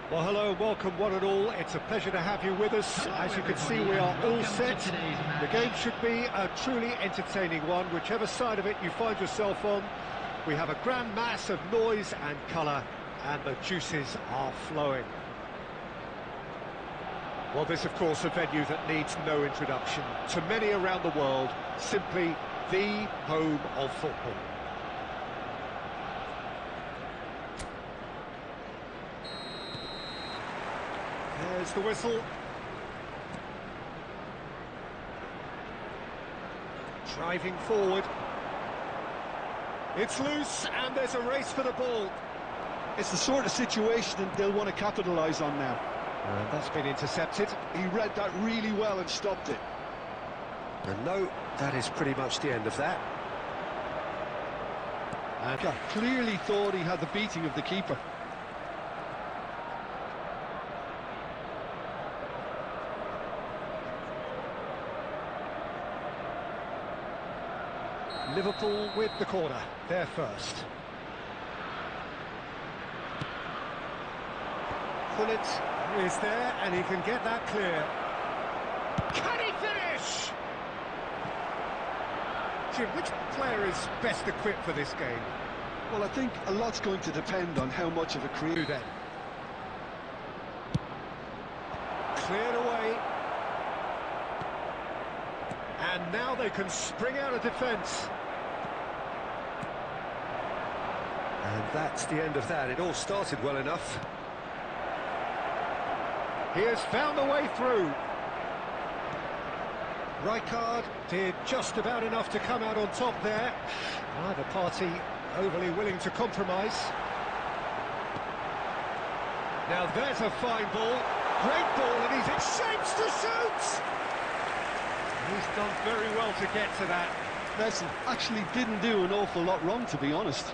Well, hello, welcome one and all. It's a pleasure to have you with us. As you can see, we are all set. The game should be a truly entertaining one, whichever side of it you find yourself on. We have a grand mass of noise and colour, and the juices are flowing. Well, this, of course, a venue that needs no introduction. To many around the world, simply the home of football. There's the whistle. Driving forward. It's loose, and there's a race for the ball. It's the sort of situation they'll want to capitalise on now. That's been intercepted. He read that really well and stopped it. And no, that is pretty much the end of that. And clearly thought he had the beating of the keeper. Liverpool with the corner, they're first. Gullit is there, and he can get that clear. Can he finish? Jim, which player is best equipped for this game? Well, I think a lot's going to depend on how much of a creator then. Cleared away. And now they can spring out of defence. And that's the end of that. It all started well enough. He has found a way through. Rijkaard did just about enough to come out on top there. Neither party overly willing to compromise. Now there's a fine ball. Great ball, and he's in shapes to shoot! He's done very well to get to that. Messi actually didn't do an awful lot wrong, to be honest.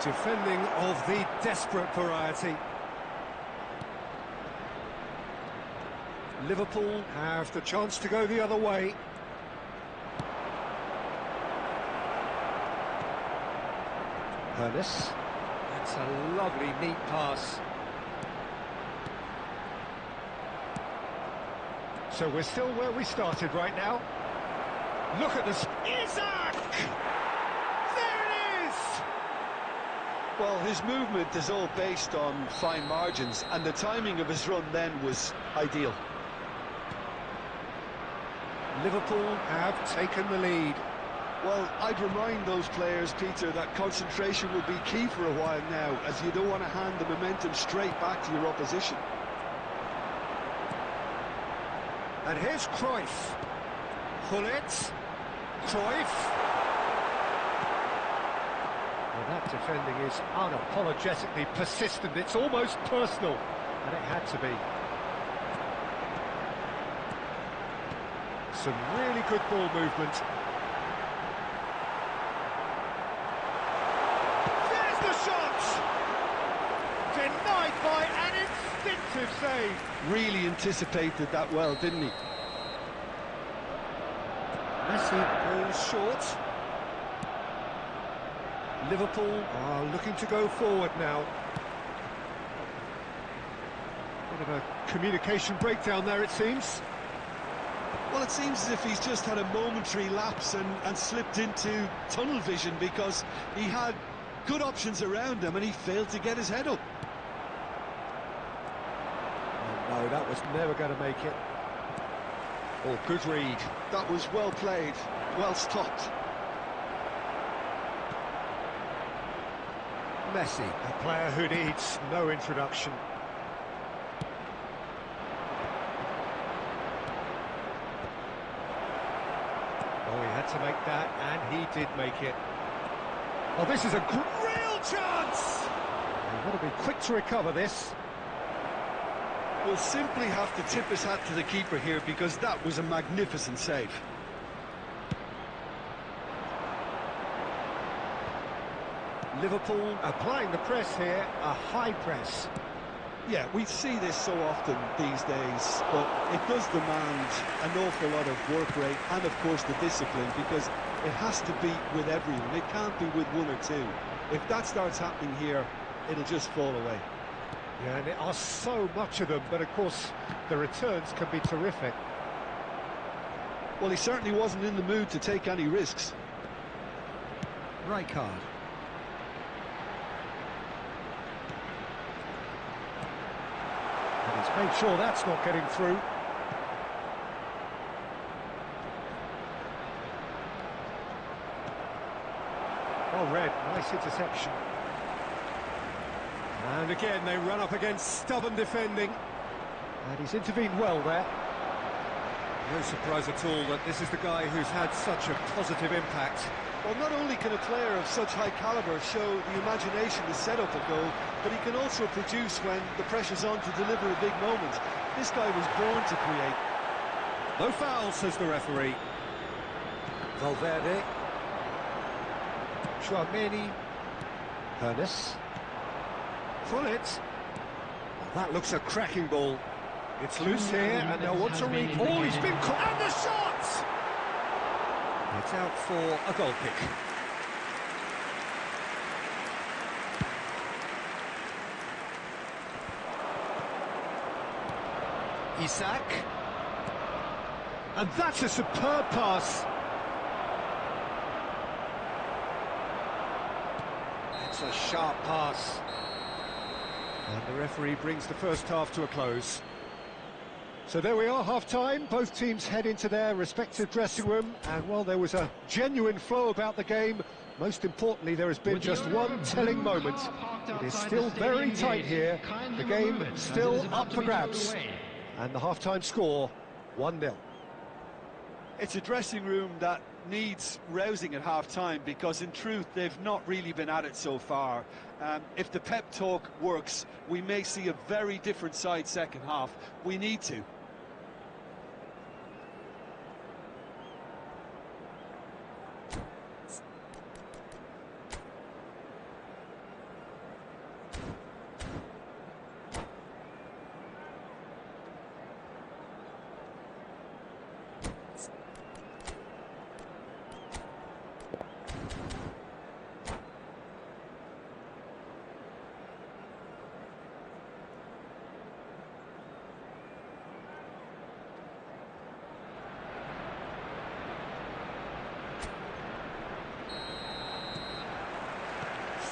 Defending of the desperate variety. Liverpool have the chance to go the other way. Ernest. That's a lovely, neat pass. So we're still where we started right now. Look at this. Isaac! There it is! Well, his movement is all based on fine margins, and the timing of his run then was ideal. Liverpool have taken the lead. Well, I'd remind those players, Peter, that concentration will be key for a while now, as you don't want to hand the momentum straight back to your opposition. And here's Cruyff. Gullit. Cruyff. Well, that defending is unapologetically persistent. It's almost personal, and it had to be. Some really good ball movement. There's the shot! Denied by an instinctive save. Really anticipated that well, didn't he? Messi goes short. Liverpool are looking to go forward now. Bit of a communication breakdown there, it seems. Well, it seems as if he's just had a momentary lapse and slipped into tunnel vision, because he had good options around him and he failed to get his head up. Oh, no, that was never going to make it. Oh, good read. That was well played, well stopped. Messi, a player who needs no introduction. Oh, he had to make that, and he did make it. Oh, this is a real chance! He's got to be quick to recover this. We'll simply have to tip his hat to the keeper here, because that was a magnificent save. Liverpool applying the press here, a high press. Yeah, we see this so often these days, but it does demand an awful lot of work rate and, of course, the discipline, because it has to be with everyone. It can't be with one or two. If that starts happening here, it'll just fall away. Yeah, and there are so much of them, but of course the returns can be terrific. Well, he certainly wasn't in the mood to take any risks. Right card. And he's made sure that's not getting through. Well read, nice interception. And again, they run up against stubborn defending. And he's intervened well there. No surprise at all that this is the guy who's had such a positive impact. Well, not only can a player of such high calibre show the imagination to set up a goal, but he can also produce when the pressure's on to deliver a big moment. This guy was born to create. No foul, says the referee. Valverde. Chouameni. Hernes. Pullet. Well, that looks a cracking ball. It's loose here, and they'll want to read. Oh, he's been caught. And the shot! It's out for a goal kick. Isak. And that's a superb pass. It's a sharp pass. And the referee brings the first half to a close. So there we are, half-time. Both teams head into their respective dressing room, and while there was a genuine flow about the game, most importantly, there has been just one telling moment. It is still very tight here. The game still up for grabs. And the half-time score, 1-0. It's a dressing room that needs rousing at half-time, because in truth they've not really been at it so far. If the pep talk works, we may see a very different side second half. We need to.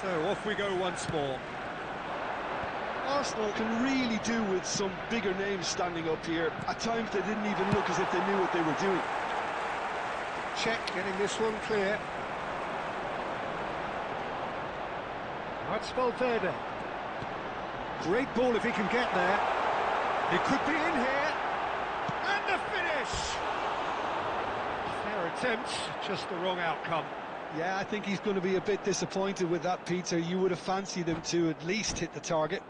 So off we go once more. Arsenal can really do with some bigger names standing up here. At times they didn't even look as if they knew what they were doing. Check, getting this one clear. That's Valverde. Great ball if he can get there. He could be in here. And the finish! Fair attempt, just the wrong outcome. Yeah, I think he's going to be a bit disappointed with that, Peter. You would have fancied him to at least hit the target.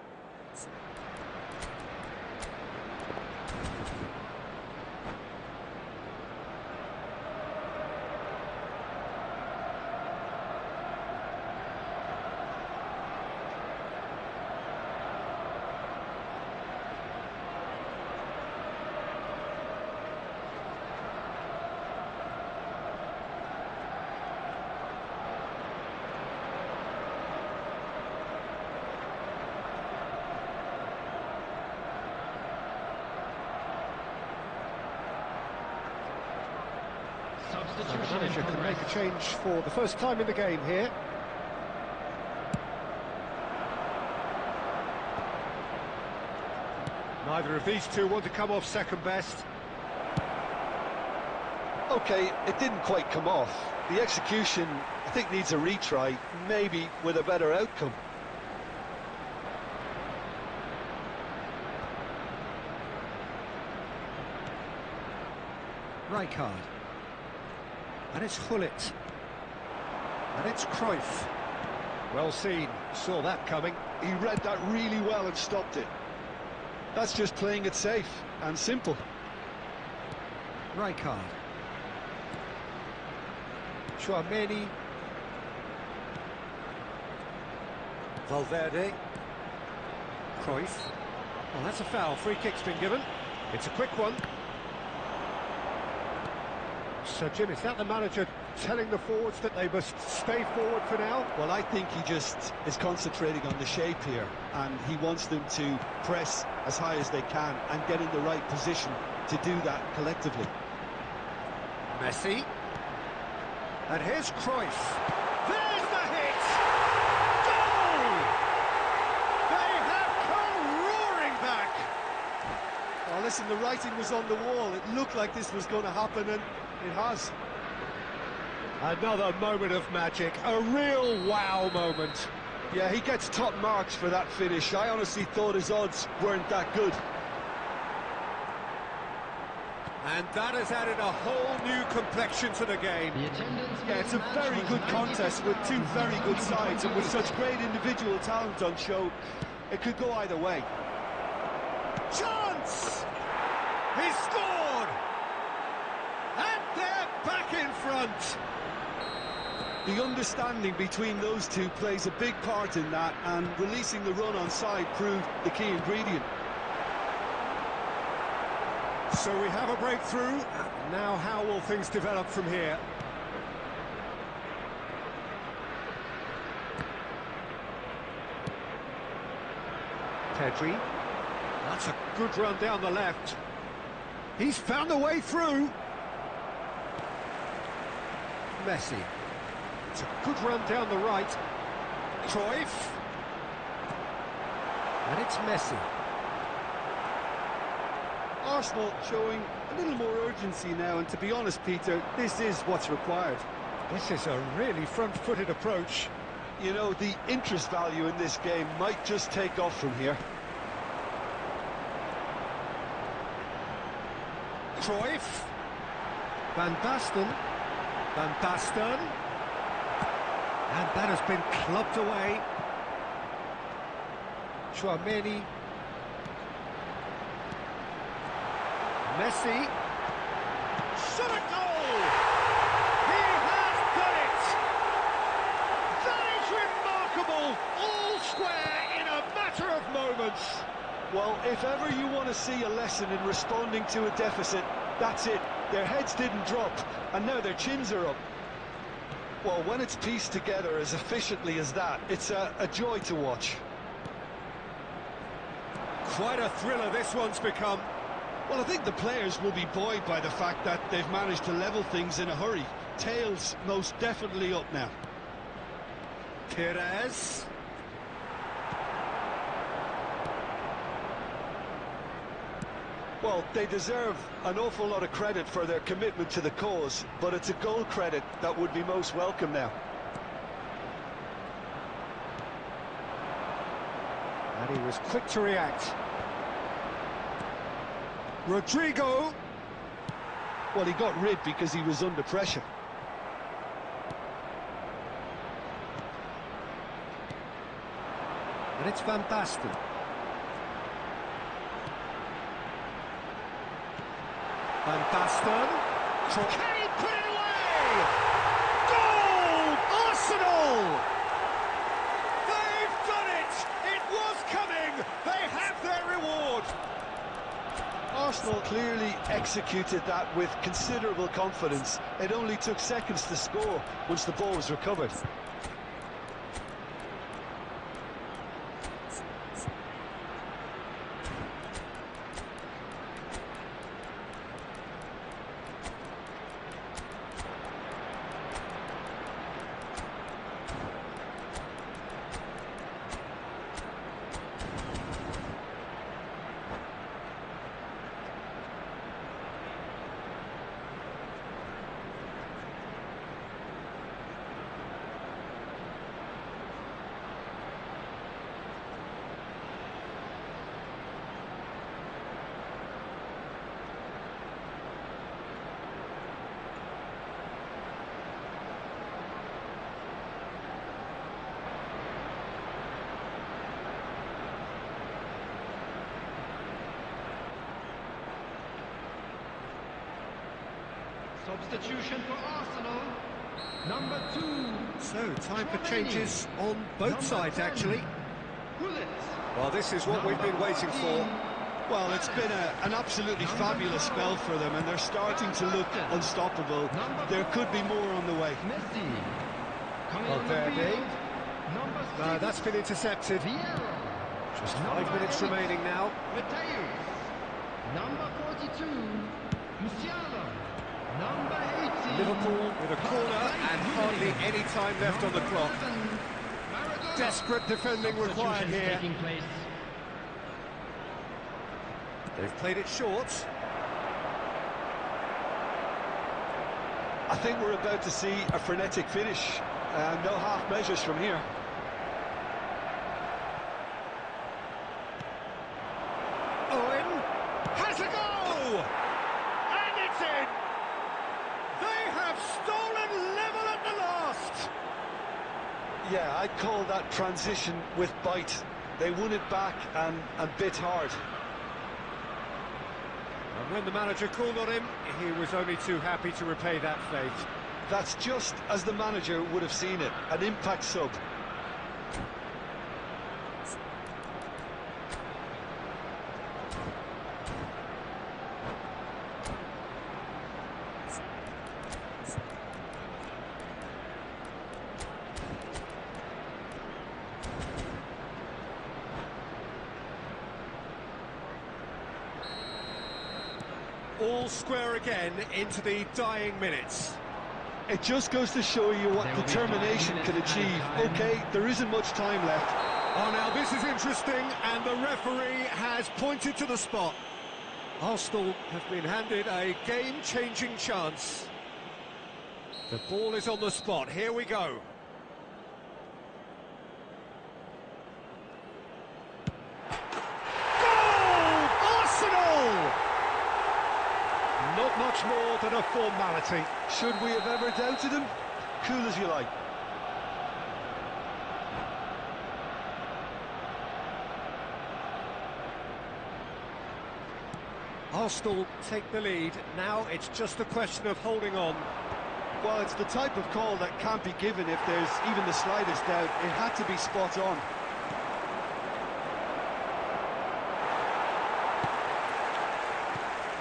So the manager can make a change for the first time in the game here. Neither of these two want to come off second best. Okay, it didn't quite come off. The execution, I think, needs a retry, maybe with a better outcome. Right card. And it's Gullit. And it's Cruyff. Well seen, saw that coming. He read that really well and stopped it. That's just playing it safe and simple. Right card. Chouameni. Valverde. Cruyff. Well, that's a foul. Free kick's been given. It's a quick one. So, Jim, is that the manager telling the forwards that they must stay forward for now? Well, I think he just is concentrating on the shape here, and he wants them to press as high as they can and get in the right position to do that collectively. Messi. And here's Cruyff. There's the hit! Goal! They have come roaring back! Well, listen, the writing was on the wall. It looked like this was going to happen, and it has. Another moment of magic, a real wow moment. Yeah, he gets top marks for that finish. I honestly thought his odds weren't that good. And that has added a whole new complexion to the game. Yeah, it's a very good contest with two very good sides, and with such great individual talent on show, it could go either way. Chance! He scored! And they're back in front! The understanding between those two plays a big part in that, and releasing the run on side proved the key ingredient. So we have a breakthrough. Now how will things develop from here? Pedri. That's a good run down the left. He's found a way through. Messi. It's a good run down the right. Cruyff. And it's Messi. Arsenal showing a little more urgency now, and to be honest, Peter, this is what's required. This is a really front-footed approach. You know, the interest value in this game might just take off from here. Cruyff. Van Basten. Van Basten. And that has been clubbed away. Chouameni. Messi. Shot a goal! He has done it! That is remarkable! All square in a matter of moments. Well, if ever you want to see a lesson in responding to a deficit, that's it. Their heads didn't drop, and now their chins are up. Well, when it's pieced together as efficiently as that, it's a joy to watch. Quite a thriller this one's become. Well, I think the players will be buoyed by the fact that they've managed to level things in a hurry. Tails most definitely up now. Perez. Well, they deserve an awful lot of credit for their commitment to the cause, but it's a goal credit that would be most welcome now. And he was quick to react. Rodrigo. Well, he got rid because he was under pressure. And it's Van Basten. Van Basten. Can he put it away? Goal! Arsenal! They've done it! It was coming! They have their reward! Arsenal clearly executed that with considerable confidence. It only took seconds to score once the ball was recovered. Substitution for Arsenal, number 2. So, time for changes on both sides, actually. Gullit. Well, this is what we've been waiting for. Well, it's been an absolutely fabulous spell for them, and they're starting to look unstoppable. There could be more on the way. Messi. Coming Well, on there the be. field. Number No, that's been intercepted. Vieira. Just Number 5 minutes 8, remaining now. Mateus. Number 42, Musiala. Number 18. Liverpool with a corner and hardly any time left on the clock. Desperate defending required here. Taking place. They've played it short. I think we're about to see a frenetic finish. No half measures from here. Owen has a go! And it's in! They have stolen level at the last! Yeah, I'd call that transition with bite. They won it back and bit hard. And when the manager called on him, he was only too happy to repay that faith. That's just as the manager would have seen it, an impact sub. All square again into the dying minutes. It just goes to show you what determination can achieve. Okay, there isn't much time left. Oh, now this is interesting, and the referee has pointed to the spot. Arsenal have been handed a game-changing chance. The ball is on the spot. Here we go. Goal! Arsenal! Not much more than a formality. Should we have ever doubted him? Cool as you like. Arsenal take the lead. Now it's just a question of holding on. Well, it's the type of call that can't be given if there's even the slightest doubt. It had to be spot on.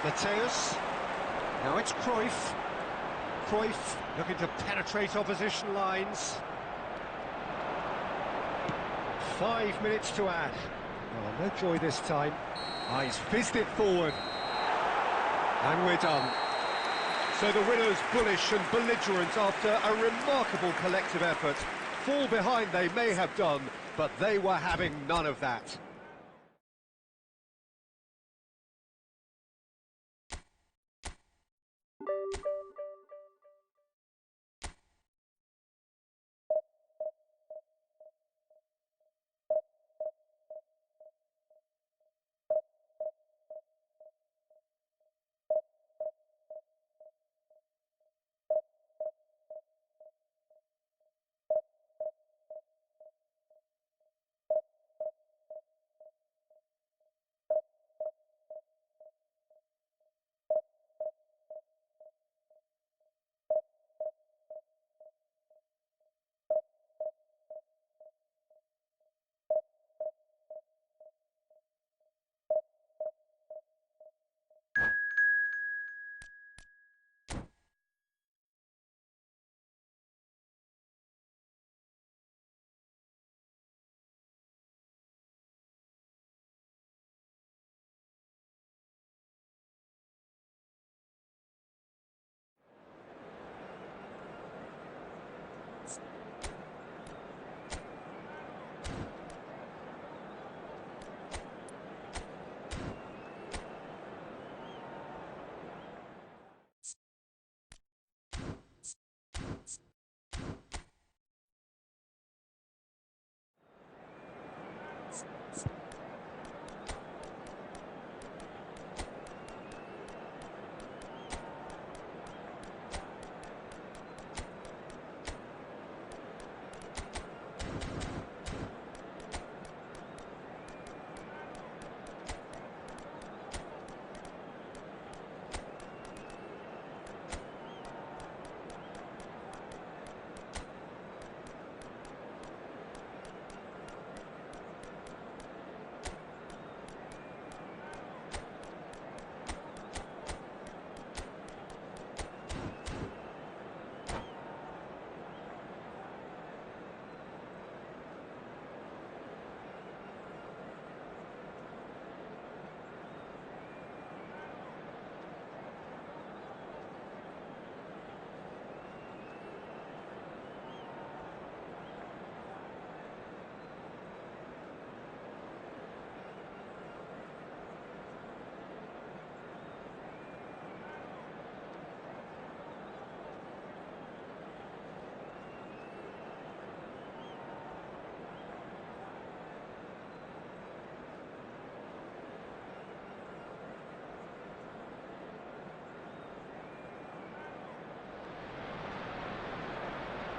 Mateus. Now it's Cruyff. Cruyff looking to penetrate opposition lines. 5 minutes to add. Oh, no joy this time. Ah, he's fizzed it forward. And we're done. So the winners bullish and belligerent after a remarkable collective effort. Fall behind they may have done, but they were having none of that.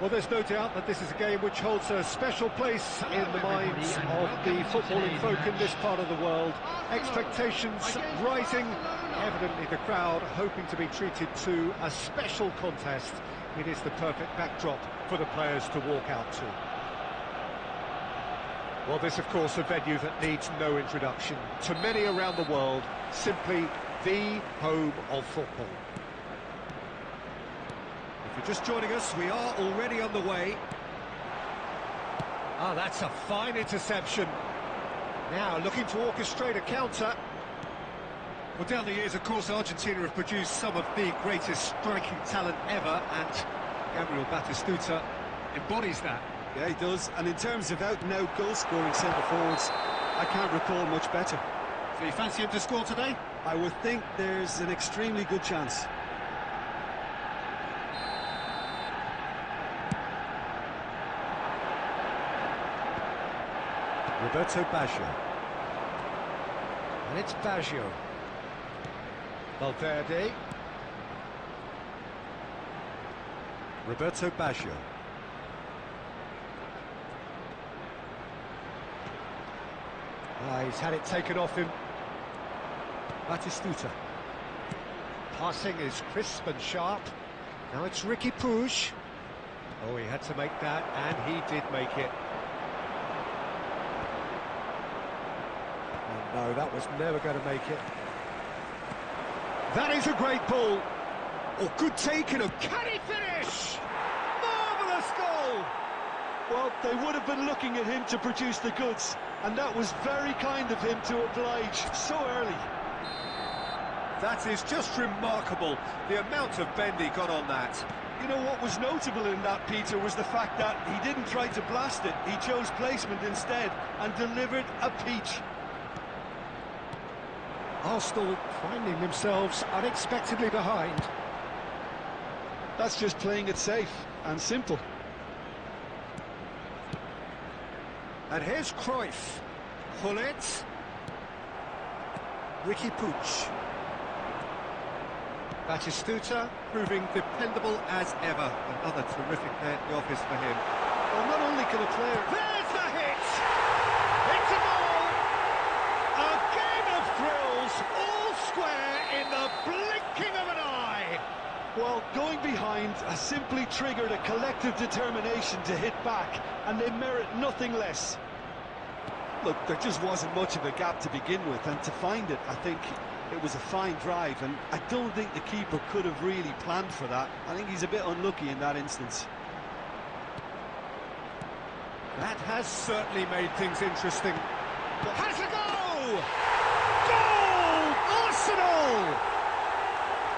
Well, there's no doubt that this is a game which holds a special place in the minds of the footballing folk in this part of the world. Expectations rising, evidently the crowd hoping to be treated to a special contest. It is the perfect backdrop for the players to walk out to. Well, this, of course, a venue that needs no introduction. To many around the world, simply the home of football. If you're just joining us, we are already underway. Ah, that's a fine interception. Now, looking to orchestrate a counter. Well, down the years, of course, Argentina have produced some of the greatest striking talent ever, and Gabriel Batistuta embodies that. Yeah, he does. And in terms of out-and-out goal-scoring centre-forwards, I can't recall much better. So you fancy him to score today? I would think there's an extremely good chance. Roberto Baggio. And it's Baggio. Valverde. Roberto Baggio. He's had it taken off him. Batistuta. Passing is crisp and sharp. Now it's Ricky Puig. Oh, he had to make that, and he did make it. Oh, no, that was never going to make it. That is a great ball. Oh, good taken. Can he finish? Marvellous goal! Well, they would have been looking at him to produce the goods, and that was very kind of him to oblige so early. That is just remarkable, the amount of bend he got on that. You know what was notable in that, Peter, was the fact that he didn't try to blast it. He chose placement instead and delivered a peach. Arsenal finding themselves unexpectedly behind. That's just playing it safe and simple. And here's Cruyff. Hullet. Ricky Puig. Batistuta proving dependable as ever. Another terrific day at the office for him. Well, not only can a player... There's the hit! It's a goal! A game of thrills, all square in the blinking of an eye! Well, going behind has simply triggered a collective determination to hit back, and they merit nothing less. Look, there just wasn't much of a gap to begin with, and to find it, I think it was a fine drive, and I don't think the keeper could have really planned for that. I think he's a bit unlucky in that instance. That has certainly made things interesting. Has a go! Goal! Arsenal!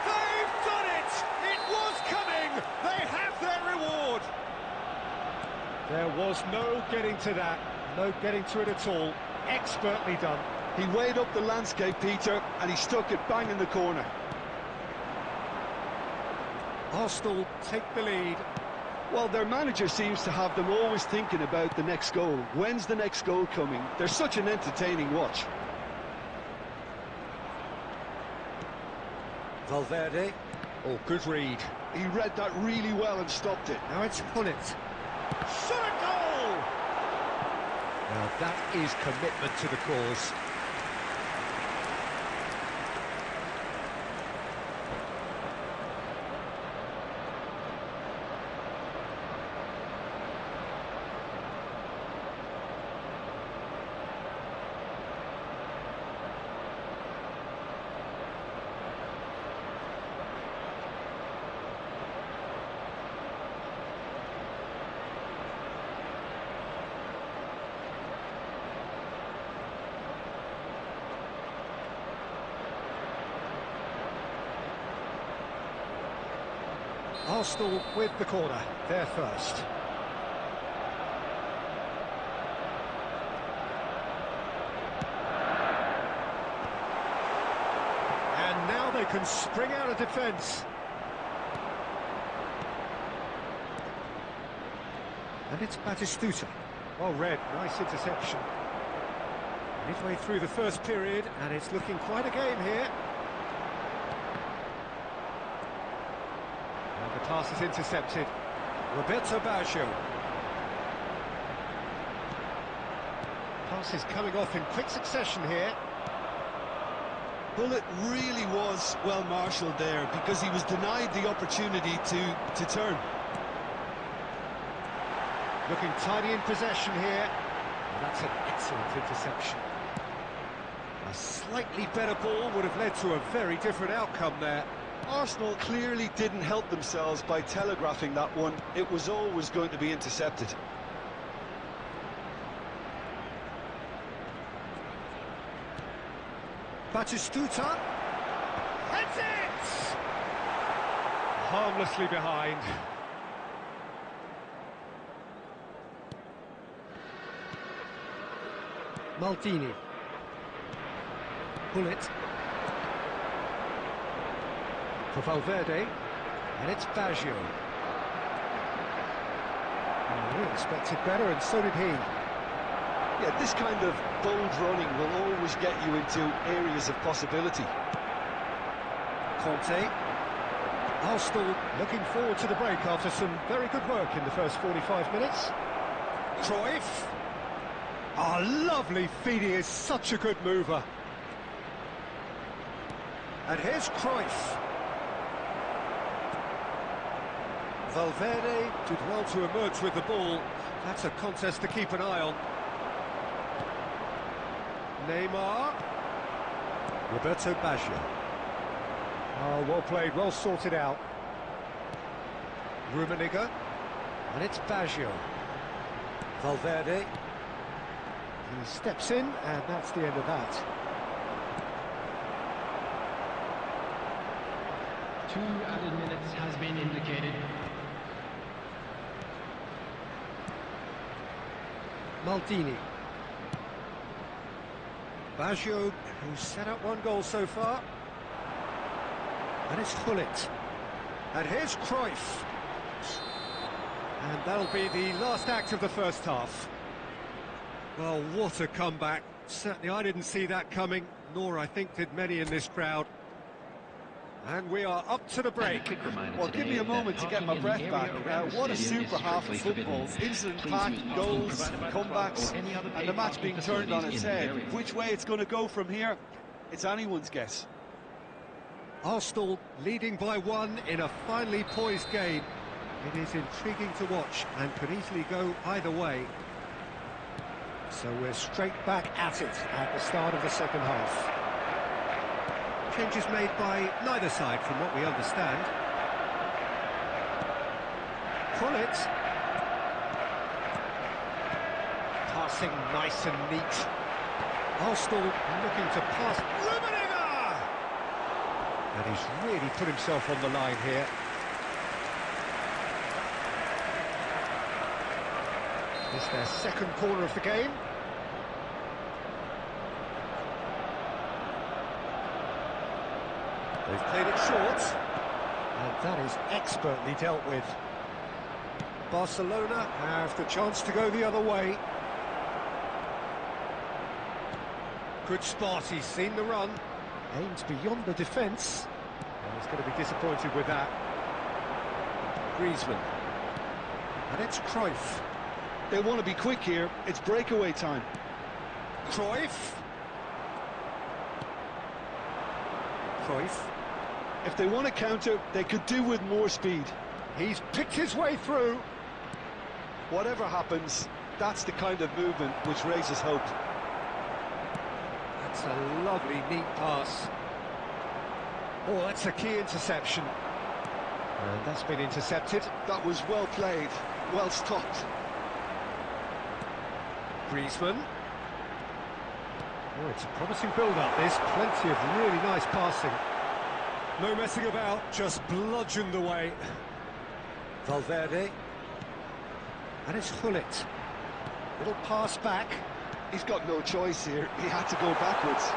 They've done it! It was coming! They have their reward! There was no getting to that. No getting to it at all. Expertly done. He weighed up the landscape, Peter, and he stuck it bang in the corner. Arsenal take the lead. Well, their manager seems to have them always thinking about the next goal. When's the next goal coming? They're such an entertaining watch. Valverde. Oh, good read. He read that really well and stopped it. Now it's Hullet. Shot a goal! Now that is commitment to the cause. Arsenal with the corner, they're first. And now they can spring out of defence. And it's Batistuta. Well read, nice interception. Midway through the first period, and it's looking quite a game here. The pass is intercepted. Roberto Baggio. Pass is coming off in quick succession here. Well, it really was well marshalled there because he was denied the opportunity to turn. Looking tidy in possession here. Well, that's an excellent interception. A slightly better ball would have led to a very different outcome there. Arsenal clearly didn't help themselves by telegraphing that one. It was always going to be intercepted. Batistuta heads it! Harmlessly behind. Maldini. Pull it. For Valverde. And it's Baggio. We expected better, and so did he. Yeah, this kind of bold running will always get you into areas of possibility. Conte. Arsenal looking forward to the break after some very good work in the first 45 minutes. Cruyff. Lovely feed, he is such a good mover. And here's Cruyff. Valverde did well to emerge with the ball. That's a contest to keep an eye on. Neymar. Roberto Baggio. Well played, well sorted out. Rummenigge. And it's Baggio. Valverde. He steps in, and that's the end of that. 2 added minutes has been indicated. Maldini. Baggio, who's set up 1 goal so far. And it's Gullit. And here's Cruyff. And that'll be the last act of the first half. Well, what a comeback. Certainly I didn't see that coming, nor I think did many in this crowd. And we are up to the break. Well, give me a moment to get my breath back. What a super half of football. Incident-packed, goals, comebacks, and the match being turned on its head. Which way it's going to go from here, it's anyone's guess. Arsenal leading by 1 in a finely poised game. It is intriguing to watch and could easily go either way. So we're straight back at it at the start of the second half. Changes made by neither side from what we understand. Pull it. Passing nice and neat. Arsenal looking to pass. Rummenigge! And he's really put himself on the line here. It's their second corner of the game. They've played it short, and that is expertly dealt with. Barcelona have the chance to go the other way. Good spot, he's seen the run. Aims beyond the defence, and he's going to be disappointed with that. Griezmann. And it's Cruyff. They want to be quick here, it's breakaway time. Cruyff. Cruyff. If they want to counter, they could do with more speed. He's picked his way through. Whatever happens, that's the kind of movement which raises hope. That's a lovely, neat pass. Oh, that's a key interception. And that's been intercepted. That was well played, well stopped. Griezmann. Oh, it's a promising build-up, this. Plenty of really nice passing. No messing about, just bludgeoned away. Valverde. And it's Gullit. Little pass back. He's got no choice here, he had to go backwards.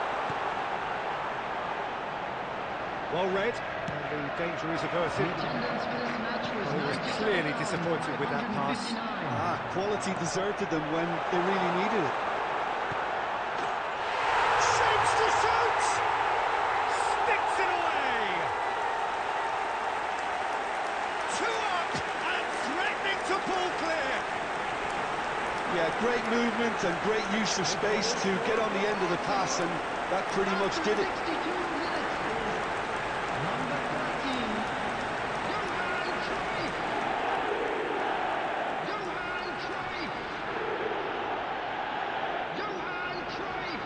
Well read, and the danger is averted. Well, he was clearly disappointed with that pass. Quality deserted them when they really needed it. Shapes to shoot! Sticks it away! 2 up and threatening Yeah, great movement and great use of space to get on the end of the pass, and that pretty much did it. 62 minutes. Number 13, Johan Cruyff. Johan Cruyff. Johan Cruyff.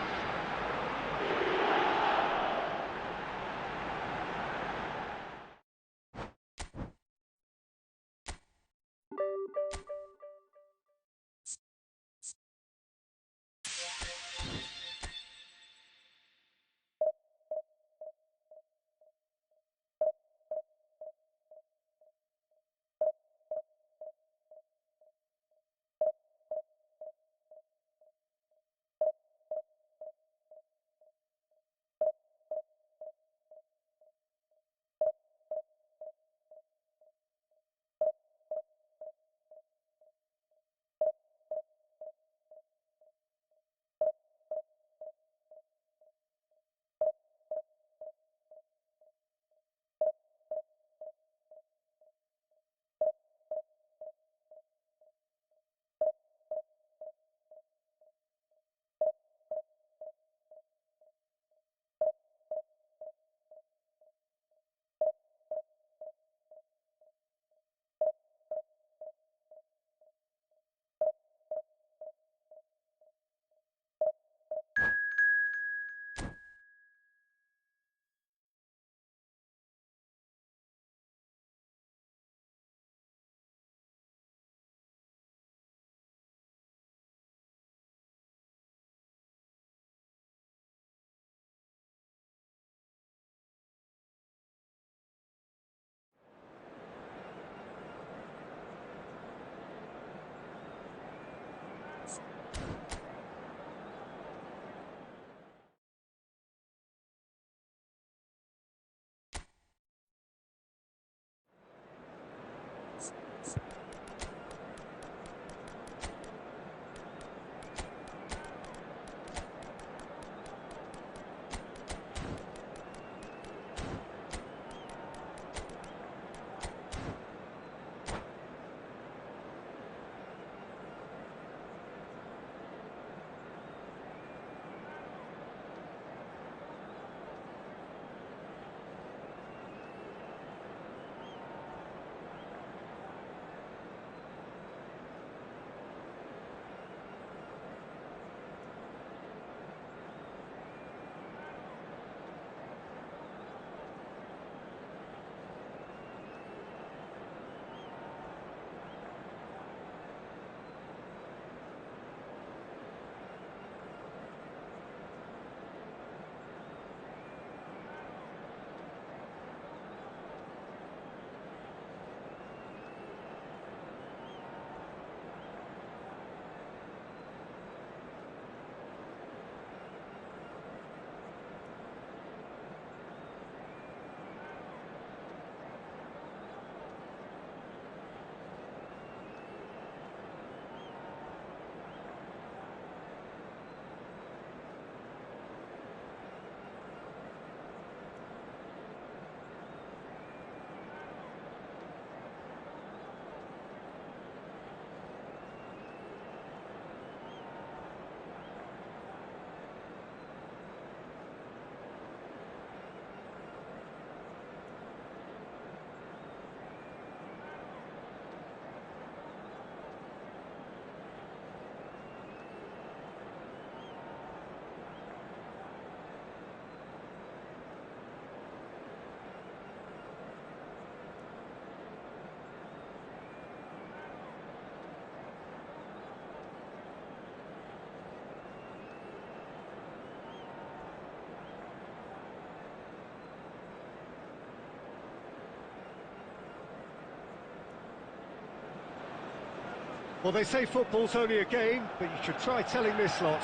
Well, they say football's only a game, but you should try telling this lot.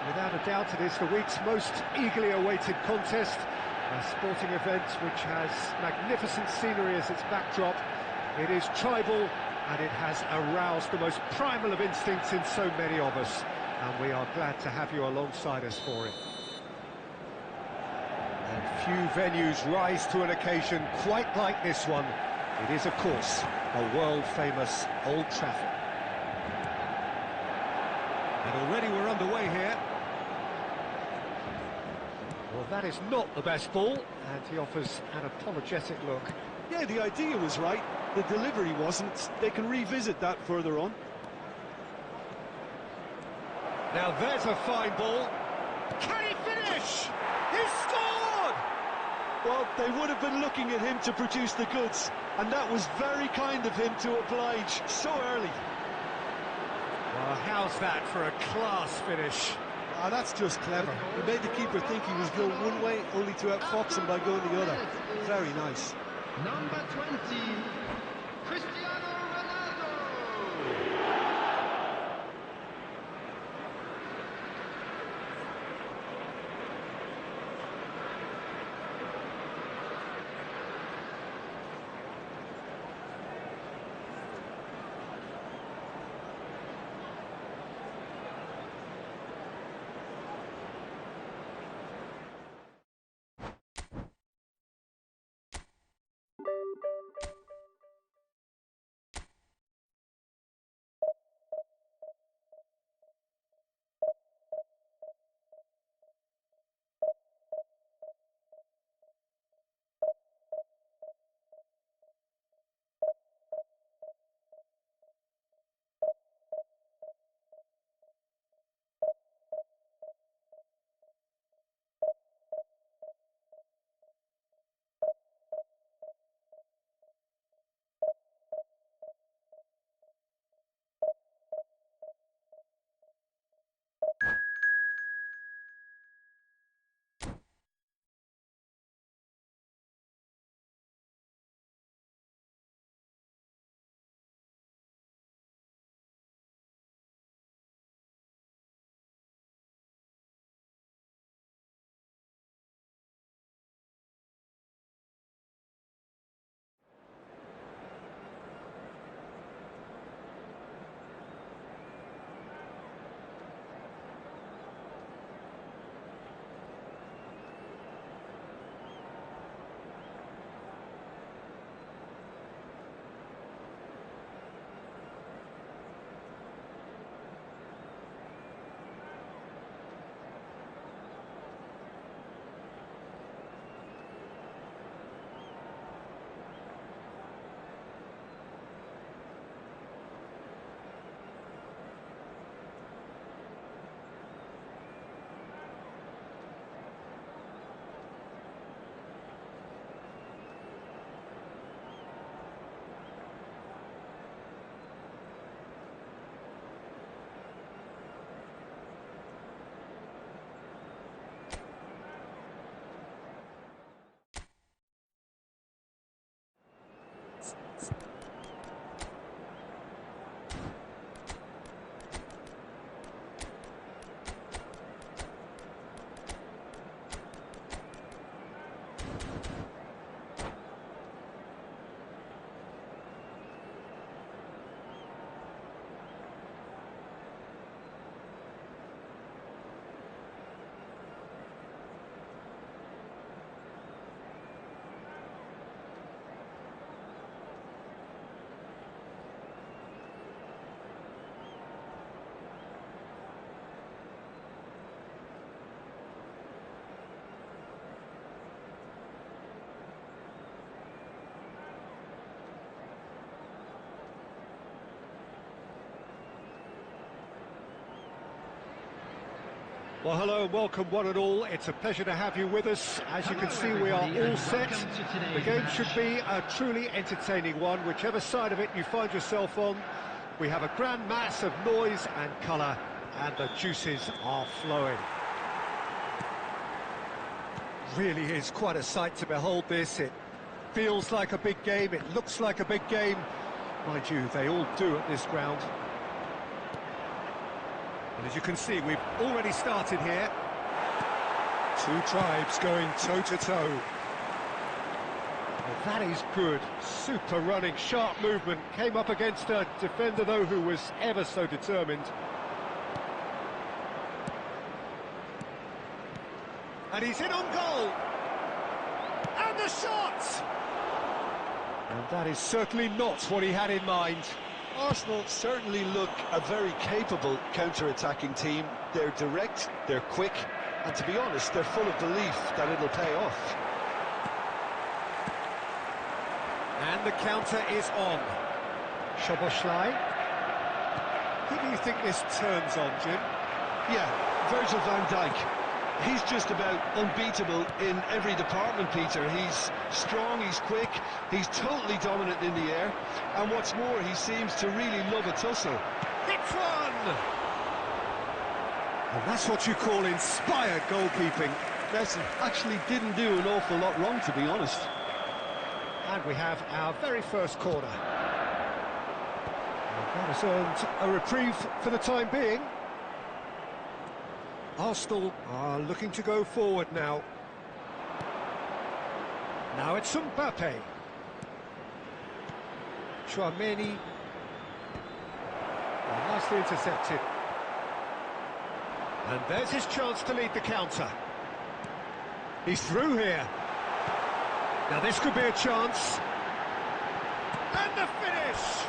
Without a doubt, it is the week's most eagerly awaited contest, a sporting event which has magnificent scenery as its backdrop. It is tribal, and it has aroused the most primal of instincts in so many of us, and we are glad to have you alongside us for it. And few venues rise to an occasion quite like this one. It is, of course, a world-famous Old Trafford. And already we're underway here. Well, that is not the best ball, and he offers an apologetic look. Yeah, the idea was right, the delivery wasn't. They can revisit that further on. Now there's a fine ball. Can he finish? He's scored! Well, they would have been looking at him to produce the goods, and that was very kind of him to oblige so early. Well, how's that for a class finish? Ah, that's just clever. He made the keeper think he was going one way, only to outfox him by going the other. Very nice. Number 20, Cristiano Ronaldo. Well, hello and welcome one and all. It's a pleasure to have you with us. As you can see, we are all set. The game should be a truly entertaining one, whichever side of it you find yourself on. We have a grand mass of noise and colour, and the juices are flowing. Really is quite a sight to behold this. It feels like a big game, it looks like a big game. Mind you, they all do at this ground. And as you can see, we've already started here. Two tribes going toe-to-toe. Well, that is good. Super running, sharp movement. Came up against a defender, though, who was ever so determined. And he's in on goal. And the shot! And that is certainly not what he had in mind. Arsenal certainly look a very capable counter-attacking team. They're direct, they're quick, and to be honest, they're full of belief that it'll pay off. And the counter is on. Szoboszlai. Who do you think this turns on, Jim? Yeah, Virgil van Dijk. He's just about unbeatable in every department, Peter. He's strong, he's quick, he's totally dominant in the air, and what's more, he seems to really love a tussle. Hits one! And that's what you call inspired goalkeeping. Messi actually didn't do an awful lot wrong, to be honest. And we have our very first corner. And that has earned a reprieve for the time being. Arsenal are looking to go forward now. Now it's Mbappe. Tchouameni. Nicely intercepted. And there's his chance to lead the counter. He's through here. Now this could be a chance. And the finish!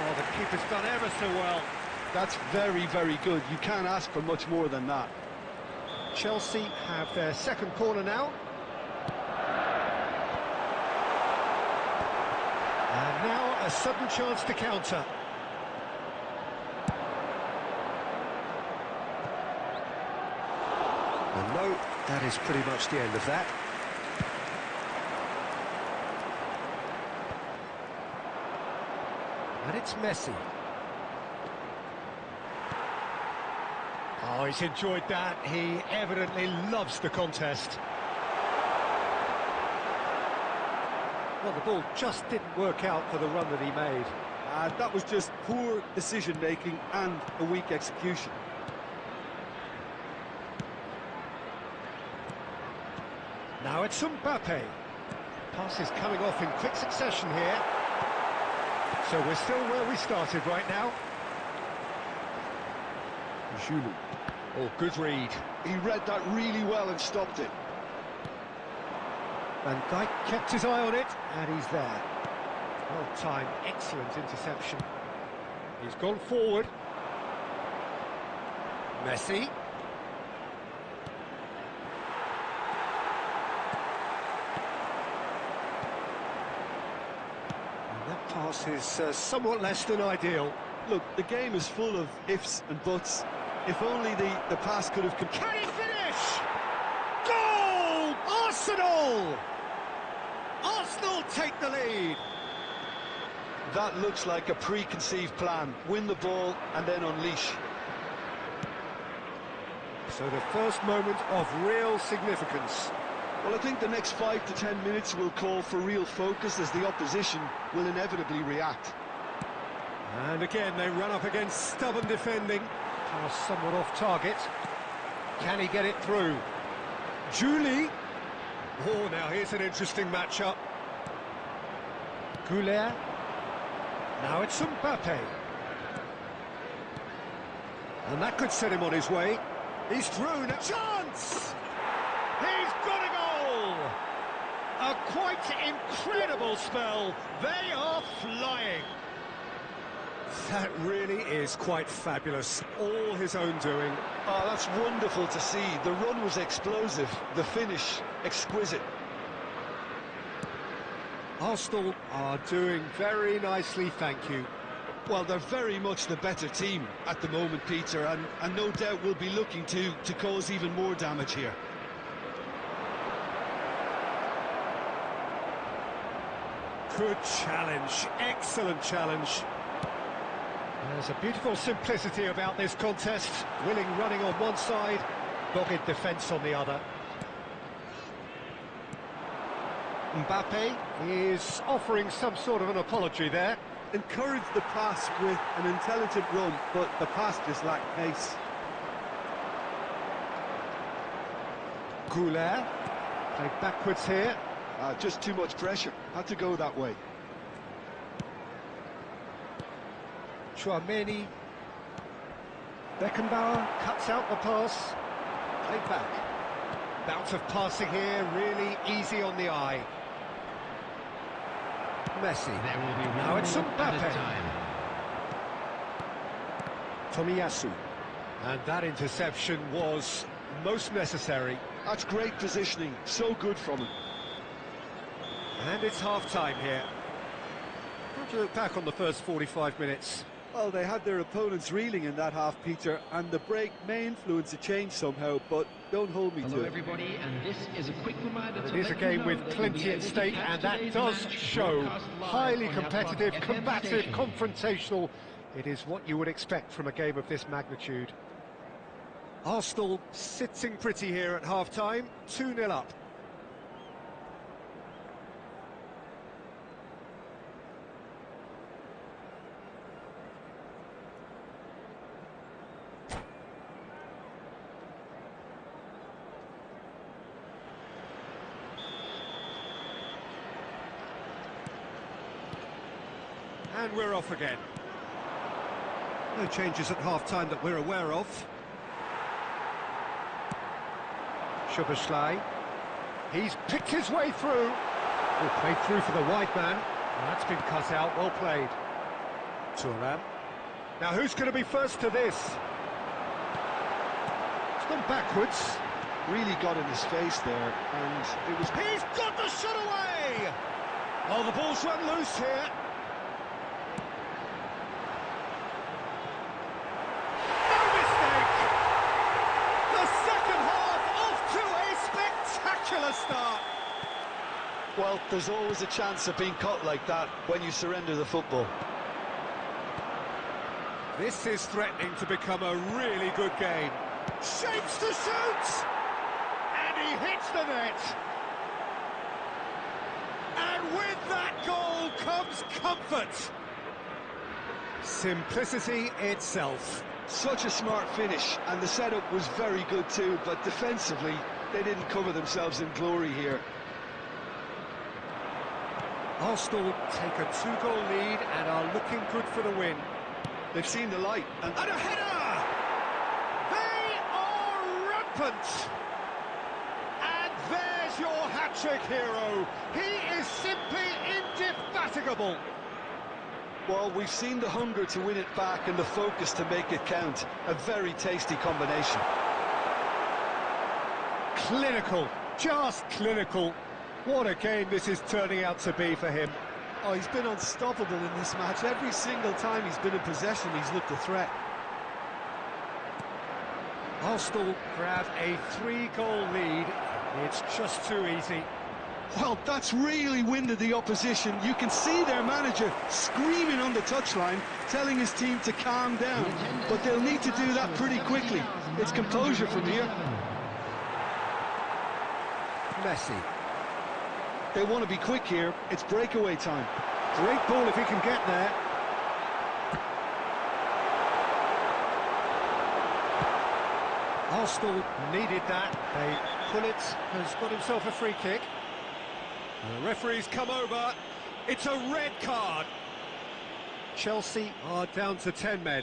Oh, the keeper's done ever so well. That's very, very good. You can't ask for much more than that. Chelsea have their second corner now. And now a sudden chance to counter. Well, no, that is pretty much the end of that. And it's Messi. Oh, he's enjoyed that. He evidently loves the contest. Well, the ball just didn't work out for the run that he made. That was just poor decision-making and a weak execution. Now it's Mbappe. Pass is coming off in quick succession here. So we're still where we started right now. Giroud. Oh, good read. He read that really well and stopped it. Van Dijk kept his eye on it, and he's there. Well timed, excellent interception. He's gone forward. Messi. And that pass is somewhat less than ideal. Look, the game is full of ifs and buts. If only the pass could have... Can he finish? Goal! Arsenal! Arsenal take the lead. That looks like a preconceived plan. Win the ball and then unleash. So the first moment of real significance. Well, I think the next 5 to 10 minutes will call for real focus as the opposition will inevitably react. And again, they run up against stubborn defending. Pass somewhat off target. Can he get it through? Julie. Oh, now here's an interesting matchup. Goulet. Now it's Mbappe. And that could set him on his way. He's through. Now. Chance! He's got a goal! A quite incredible spell. They are flying. That really is quite fabulous. All his own doing. Oh, that's wonderful to see. The run was explosive, the finish exquisite. Arsenal are doing very nicely, thank you. Well, they're very much the better team at the moment, Peter, and no doubt will be looking to cause even more damage here. Good challenge, excellent challenge. There's a beautiful simplicity about this contest. Willing running on one side, dogged defence on the other. Mbappe is offering some sort of an apology there. Encouraged the pass with an intelligent run, but the pass just lacked pace. Goulet, played backwards here. Just too much pressure, had to go that way. Tchouameni. Beckenbauer cuts out the pass. Played back. Bounce of passing here, really easy on the eye. Messi. There will be Now one it's ball at a Mbappe. time. Tomiyasu. And that interception was most necessary. That's great positioning, so good from him. And it's half-time here. How do you look back on the first 45 minutes? Well, they had their opponents reeling in that half, Peter, and the break may influence a change somehow, but don't hold me Hello to it. everybody, and this is a quick reminder It to is a let game you know with that plenty you'll at be able stake, to catch and that today's does match show. broadcast live Highly on your competitive, FM combative, station. confrontational. It is what you would expect from a game of this magnitude. Arsenal sitting pretty here at half-time, 2-0 up. And we're off again. No changes at half-time that we're aware of. Szoboszlai. He's picked his way through. Oh, played through for the wide man. Well, that's been cut out, well played. Thuram. Now who's going to be first to this? It's gone backwards. Really got in his face there, and it was... He's got the shot away! Oh, the ball's run loose here. No mistake! The second half off to a spectacular start. Well, there's always a chance of being caught like that when you surrender the football. This is threatening to become a really good game. Shapes to shoot! And he hits the net. And with that goal comes comfort. Simplicity itself. Such a smart finish, and the setup was very good too, but defensively, they didn't cover themselves in glory here. Arsenal take a 2-goal lead and are looking good for the win. They've seen the light, and And a header! They are rampant! And there's your hat-trick hero. He is simply indefatigable. well, we've seen the hunger to win it back and the focus to make it count. A very tasty combination. Clinical, just clinical. What a game this is turning out to be for him. Oh, he's been unstoppable in this match. Every single time he's been in possession, he's looked a threat. Arsenal grab a 3-goal lead. It's just too easy. Well, that's really winded the opposition. You can see their manager screaming on the touchline, telling his team to calm down. But they'll need to do that pretty quickly. It's composure from here. Messi. They want to be quick here. It's breakaway time. Great ball if he can get there. Arsenal needed that. They pull it. Has got himself a free kick. The referee's come over. It's a red card. Chelsea are down to 10 men.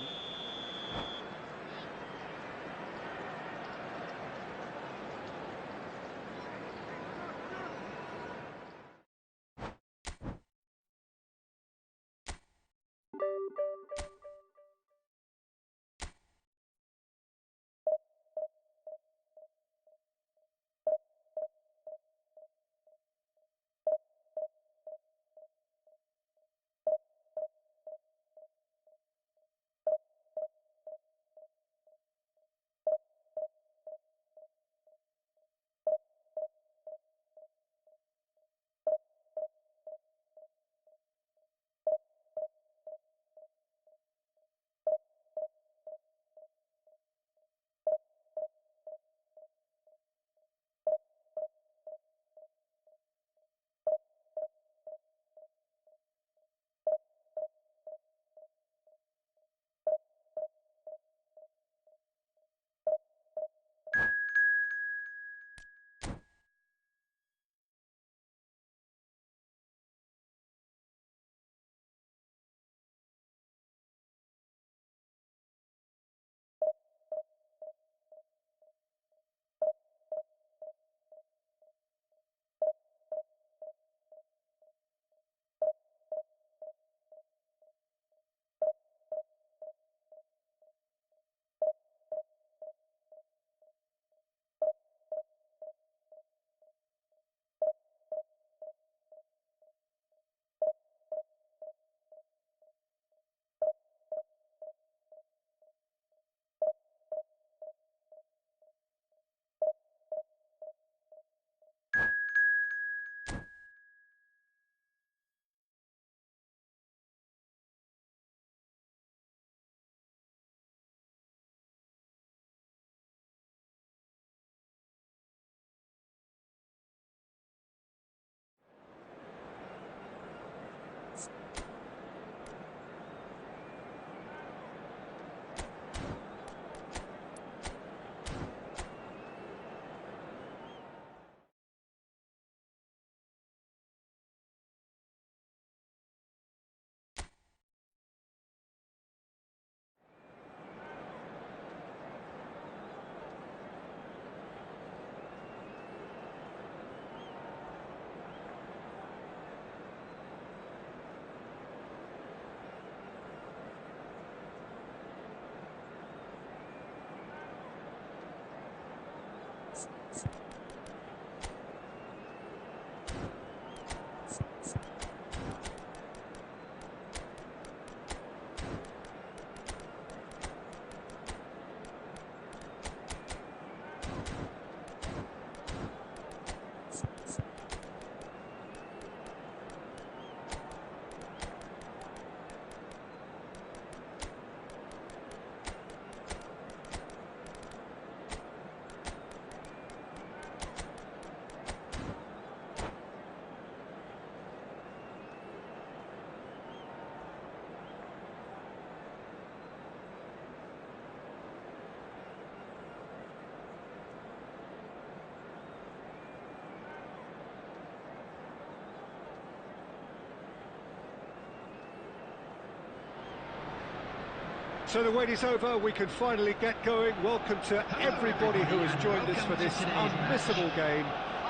So the wait is over, we can finally get going. Welcome to everybody who has joined us for this unmissable game.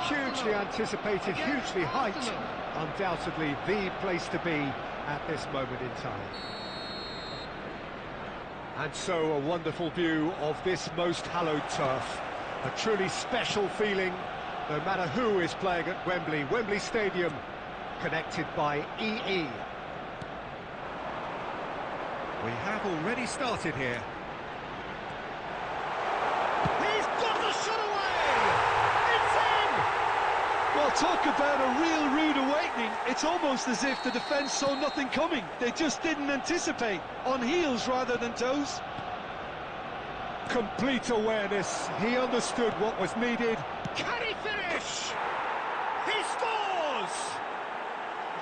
Hugely anticipated, hugely hyped, undoubtedly the place to be at this moment in time. And so a wonderful view of this most hallowed turf. A truly special feeling, no matter who is playing at Wembley. Wembley Stadium, connected by EE. We have already started here. He's got the shot away! It's in! Well, talk about a real rude awakening. It's almost as if the defence saw nothing coming. They just didn't anticipate. On heels rather than toes. Complete awareness. He understood what was needed. Can he finish? He scores!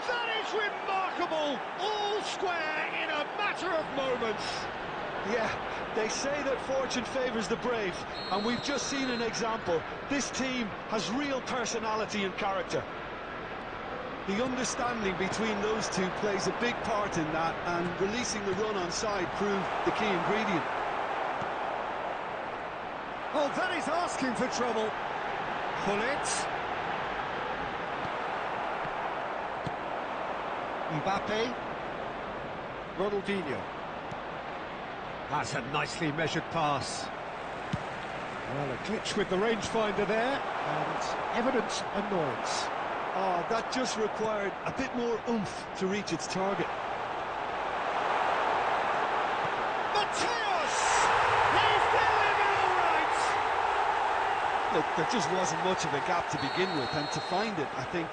That is remarkable! All square in a matter of moments. Yeah, they say that fortune favours the brave, and we've just seen an example. This team has real personality and character. The understanding between those two plays a big part in that, and releasing the run on side proved the key ingredient. Oh, that is asking for trouble. Pull it. Mbappe. Ronaldinho. That's a nicely measured pass. Well, a glitch with the rangefinder there, and evident annoyance. Oh, that just required a bit more oomph to reach its target. Mateus! He's delivered all right! Look, there just wasn't much of a gap to begin with, and to find it, I think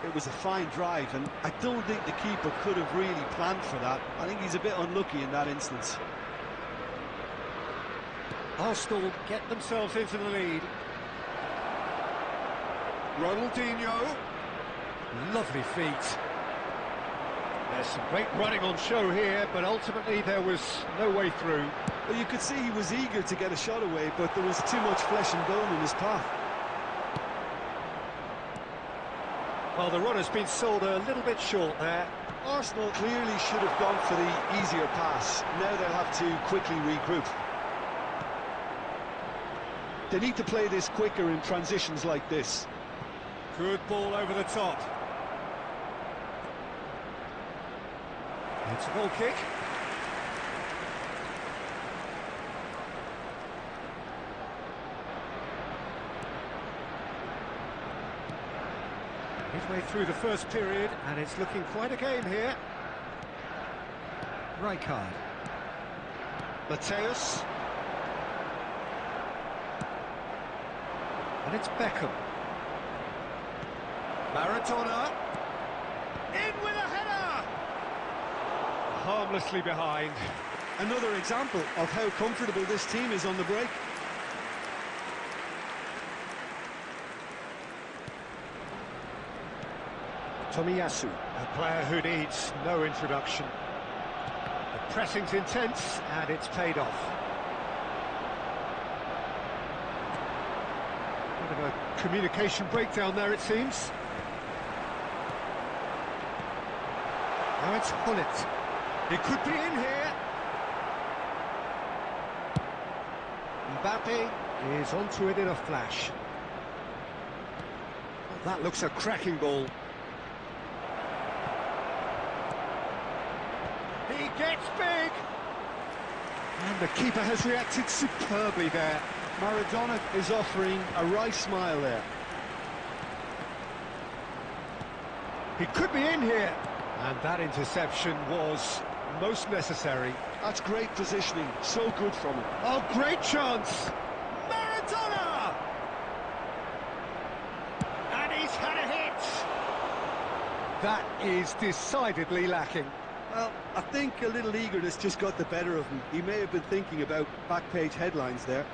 it was a fine drive, and I don't think the keeper could have really planned for that. I think he's a bit unlucky in that instance. Arsenal get themselves into the lead. Ronaldinho. Lovely feet. There's some great running on show here, but ultimately there was no way through. Well, you could see he was eager to get a shot away, but there was too much flesh and bone in his path. Well, the run has been sold a little bit short there. Arsenal clearly should have gone for the easier pass. Now they'll have to quickly regroup. They need to play this quicker in transitions like this. Good ball over the top. It's a goal kick. Midway through the first period, and it's looking quite a game here. Rijkaard. Mateus. And it's Beckham. Maradona. In with a header! Harmlessly behind. Another example of how comfortable this team is on the break. Tomiyasu, a player who needs no introduction. The pressing's intense, and it's paid off. Bit of a communication breakdown there, it seems. Now it's Hullet. It could be in here. Mbappe is onto it in a flash. Well, that looks a cracking ball. He gets big! And the keeper has reacted superbly there. Maradona is offering a right smile there. He could be in here. And that interception was most necessary. That's great positioning, so good from him. Oh, great chance! Maradona! And he's had a hit! That is decidedly lacking. Well, I think a little eagerness just got the better of him. He may have been thinking about back-page headlines there.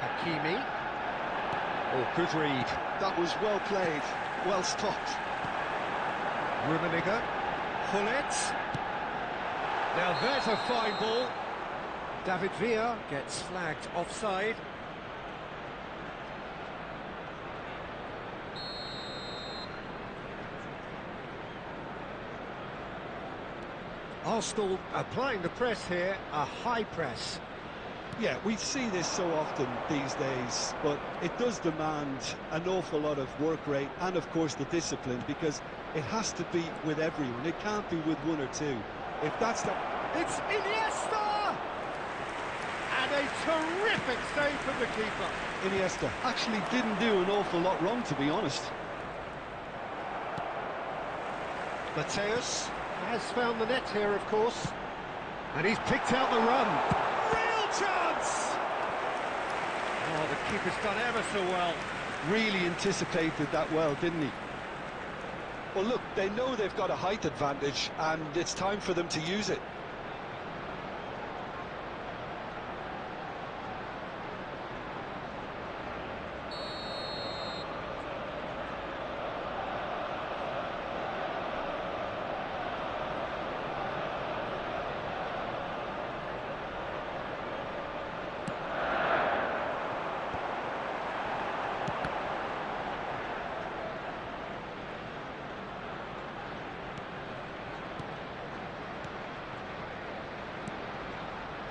Hakimi. Oh, good read. That was well played, well stopped. Rummenigge. Hullet. Now there's a fine ball. David Villa gets flagged offside. Arsenal applying the press here, a high press. Yeah, we see this so often these days, but it does demand an awful lot of work rate and, of course, the discipline, because it has to be with everyone. It can't be with one or two. If that's the... It's Iniesta! And a terrific save from the keeper. Iniesta actually didn't do an awful lot wrong, to be honest. Mateus has found the net here, of course. And he's picked out the run. Real chance! Oh, the keeper's done ever so well. Really anticipated that well, didn't he? Well, look, they know they've got a height advantage, and it's time for them to use it.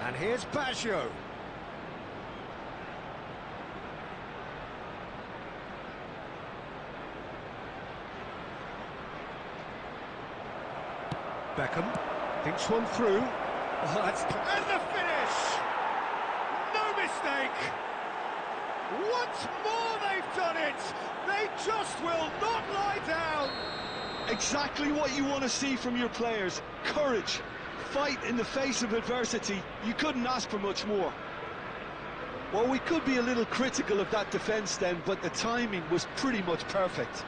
And here's Baggio. Beckham thinks one through. Oh, that's... And the finish! No mistake! Once more they've done it! They just will not lie down! Exactly what you want to see from your players. Courage. Fight in the face of adversity. You couldn't ask for much more. Well, we could be a little critical of that defence then, but the timing was pretty much perfect.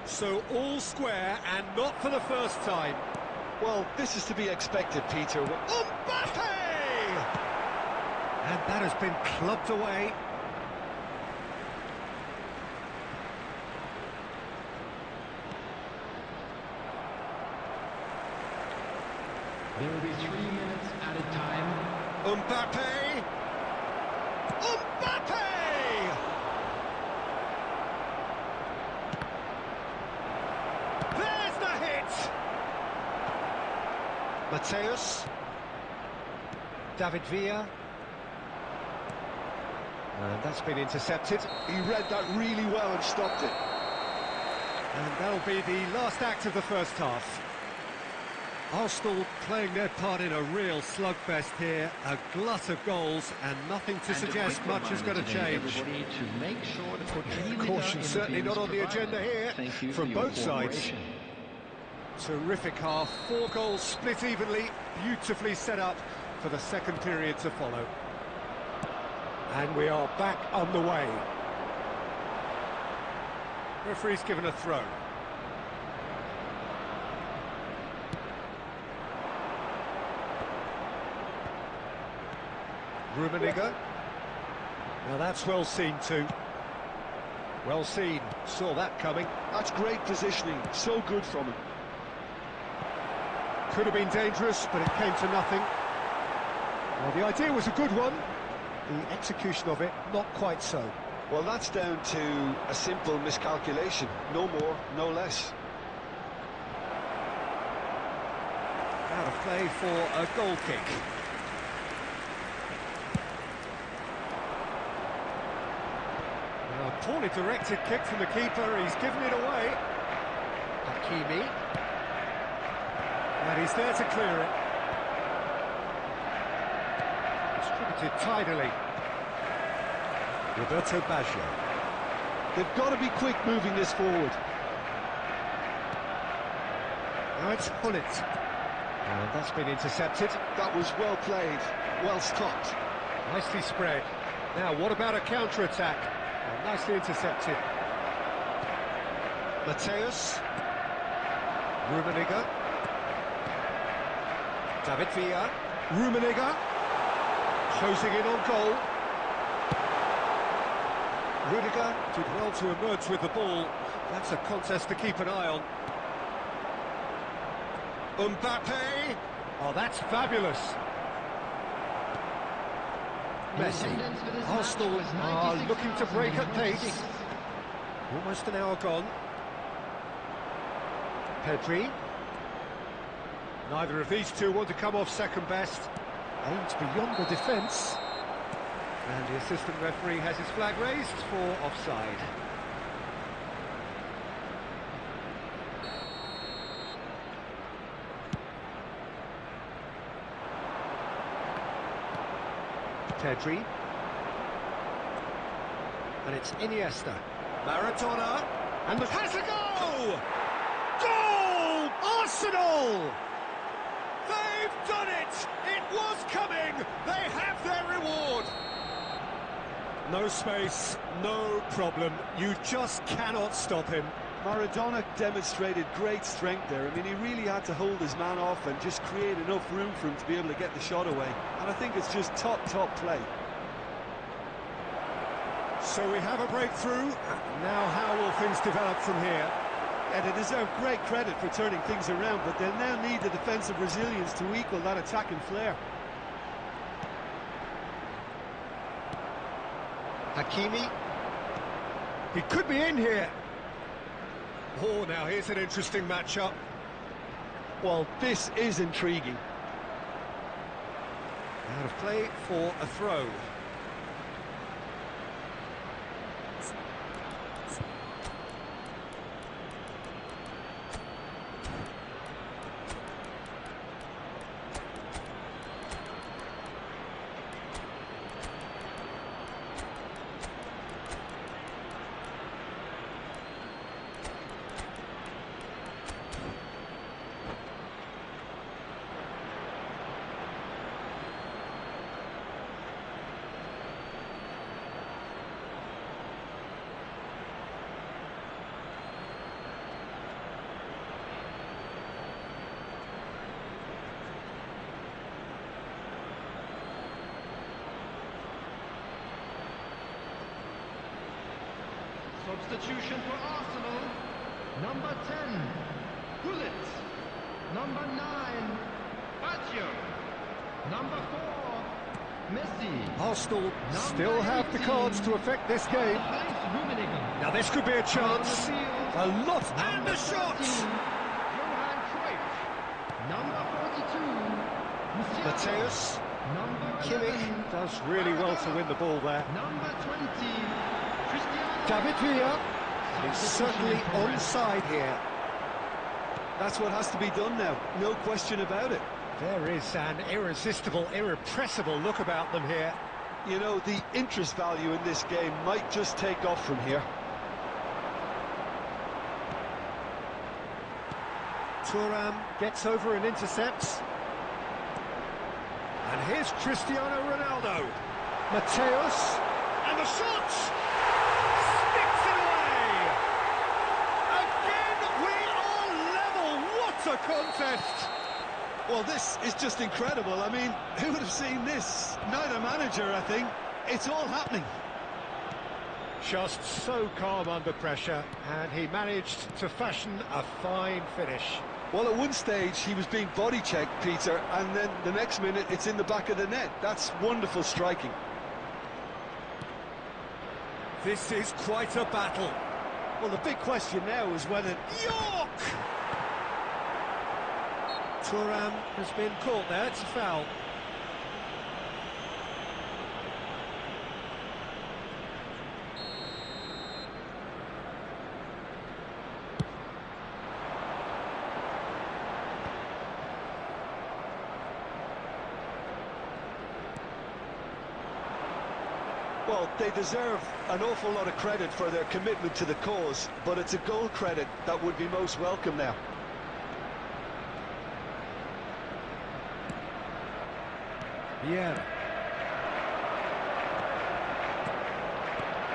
So all square, and not for the first time. Well, this is to be expected, Peter. Mbappe! And that has been clubbed away. There will be 3 minutes added time. Mbappe! Mbappe! There's the hit! Mateus. David Villa. And that's been intercepted. He read that really well and stopped it. And that'll be the last act of the first half. Arsenal playing their part in a real slugfest here. A glut of goals and nothing to suggest much is going to change. To make sure to put any Caution certainly not on the agenda here from both sides. Terrific half, 4 goals split evenly, beautifully set up for the second period to follow. And we are back on the way. Referee's given a throw. Rummenigge. Now that's well seen too. Well seen, saw that coming. That's great positioning, so good from him. Could have been dangerous, but it came to nothing. Well, the idea was a good one. The execution of it, not quite so. Well, that's down to a simple miscalculation. No more, no less. Out of play for a goal kick. A poorly directed kick from the keeper, he's given it away. Hakimi. And he's there to clear it. Distributed tidily. Roberto Baggio. They've got to be quick moving this forward. Now it's Hullet. And that's been intercepted. That was well played, well stopped. Nicely spread. Now, what about a counter-attack? Well, nicely intercepted. Mateus. Rummenigge. David Villa. Rummenigge. Closing in on goal. Rudiger did well to emerge with the ball. That's a contest to keep an eye on. Mbappe! Oh, that's fabulous. Messi. Arsenal are looking to break at pace. Almost an hour gone. Pedri. Neither of these two want to come off second best. Aimed beyond the defence. And the assistant referee has his flag raised for offside. Pedri. And it's Iniesta. Maradona. And has a goal! Goal! Arsenal! They've done it! It was coming! They have their reward! No space, no problem. You just cannot stop him. Maradona demonstrated great strength there. I mean, he really had to hold his man off and just create enough room for him to be able to get the shot away. And I think it's just top play. So we have a breakthrough. Now how will things develop from here? And they deserve great credit for turning things around, but they'll now need the defensive resilience to equal that attacking flair. Hakimi. He could be in here. Oh, now here's an interesting matchup. Well, this is intriguing. Out of play for a throw. Substitution for Arsenal. Number 10, Hullet. Number 9, Baggio. Number 4, Messi. Arsenal still have the cards to affect this game. Now this could be a chance. A lot and a shot. Johan Cruyff. Number 42, Mateus. Kimmich does really well to win the ball there. Number 20, David Villa is certainly onside here. That's what has to be done now, no question about it. There is an irresistible, irrepressible look about them here. You know, the interest value in this game might just take off from here. Thuram gets over and intercepts. And here's Cristiano Ronaldo. Mateus, and the shot! Sticks it away! Again, we are level! What a contest! Well, this is just incredible. I mean, who would have seen this? Neither manager, I think. It's all happening. Just so calm under pressure, and he managed to fashion a fine finish. Well, at one stage he was being body checked, Peter, and then the next minute it's in the back of the net. That's wonderful striking. This is quite a battle. Well, the big question now is whether... York! Thuram has been caught there, it's a foul. Well, they deserve an awful lot of credit for their commitment to the cause, but it's a goal credit that would be most welcome now. Vieira.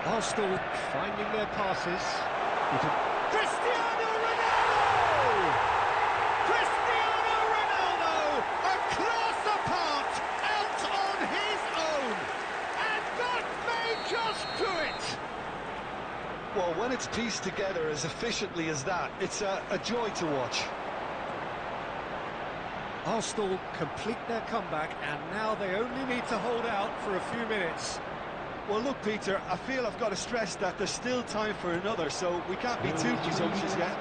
Arsenal finding their passes. Cristiano Ronaldo! Cristiano Ronaldo! A class apart, out on his own! And that may just do it! Well, when it's pieced together as efficiently as that, it's a joy to watch. Arsenal complete their comeback, and now they only need to hold out for a few minutes. Well, look, Peter, I feel I've got to stress that there's still time for another, so we can't be too presumptuous yet.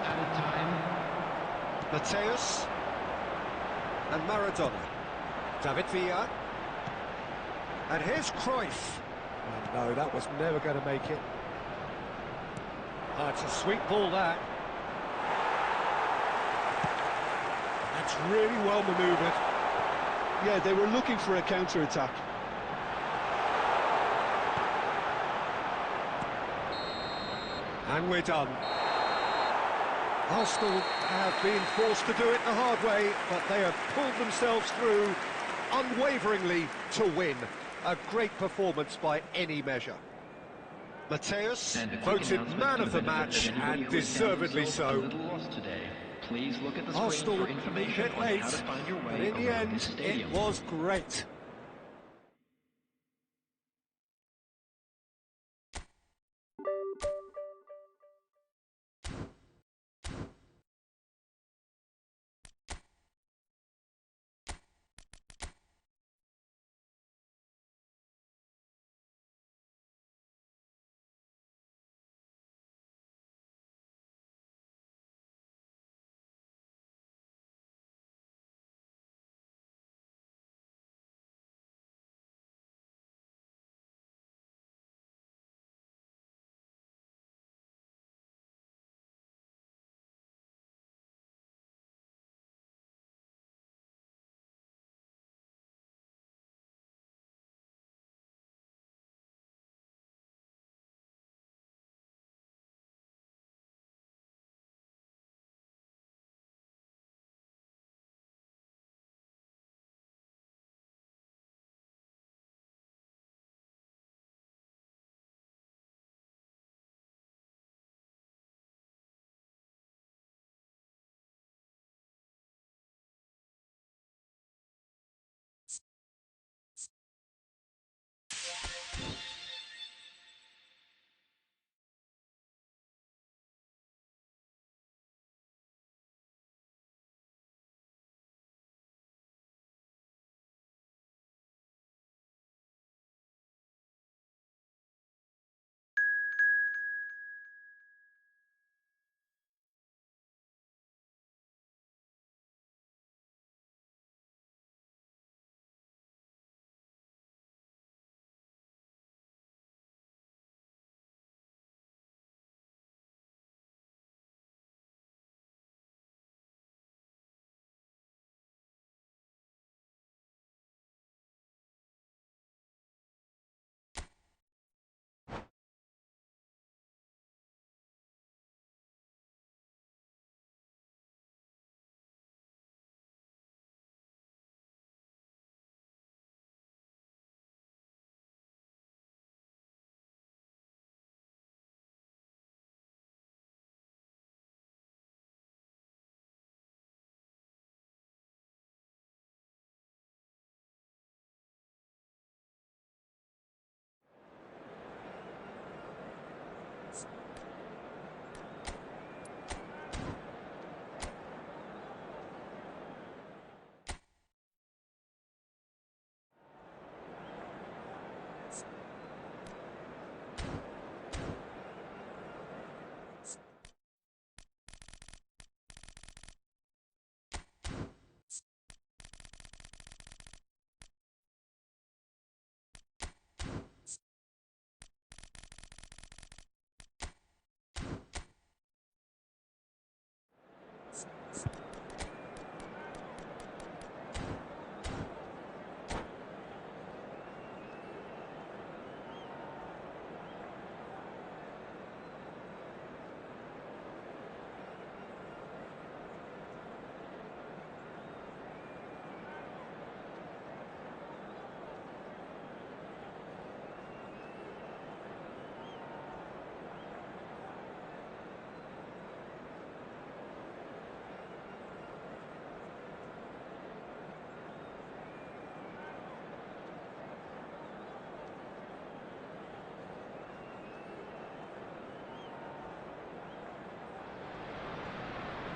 Mateus and Maradona. David Villa. And here's Cruyff. Oh, no, that was never going to make it. Oh, it's a sweet ball, that. That's really well manoeuvred. Yeah, they were looking for a counter-attack. And we're done. Arsenal have been forced to do it the hard way, but they have pulled themselves through unwaveringly to win. A great performance by any measure. Mateus voted man of the match, and deservedly so. Please look at the Arsenal screen for information a bit on late, how to find your but way in the around end, the stadium. it was great.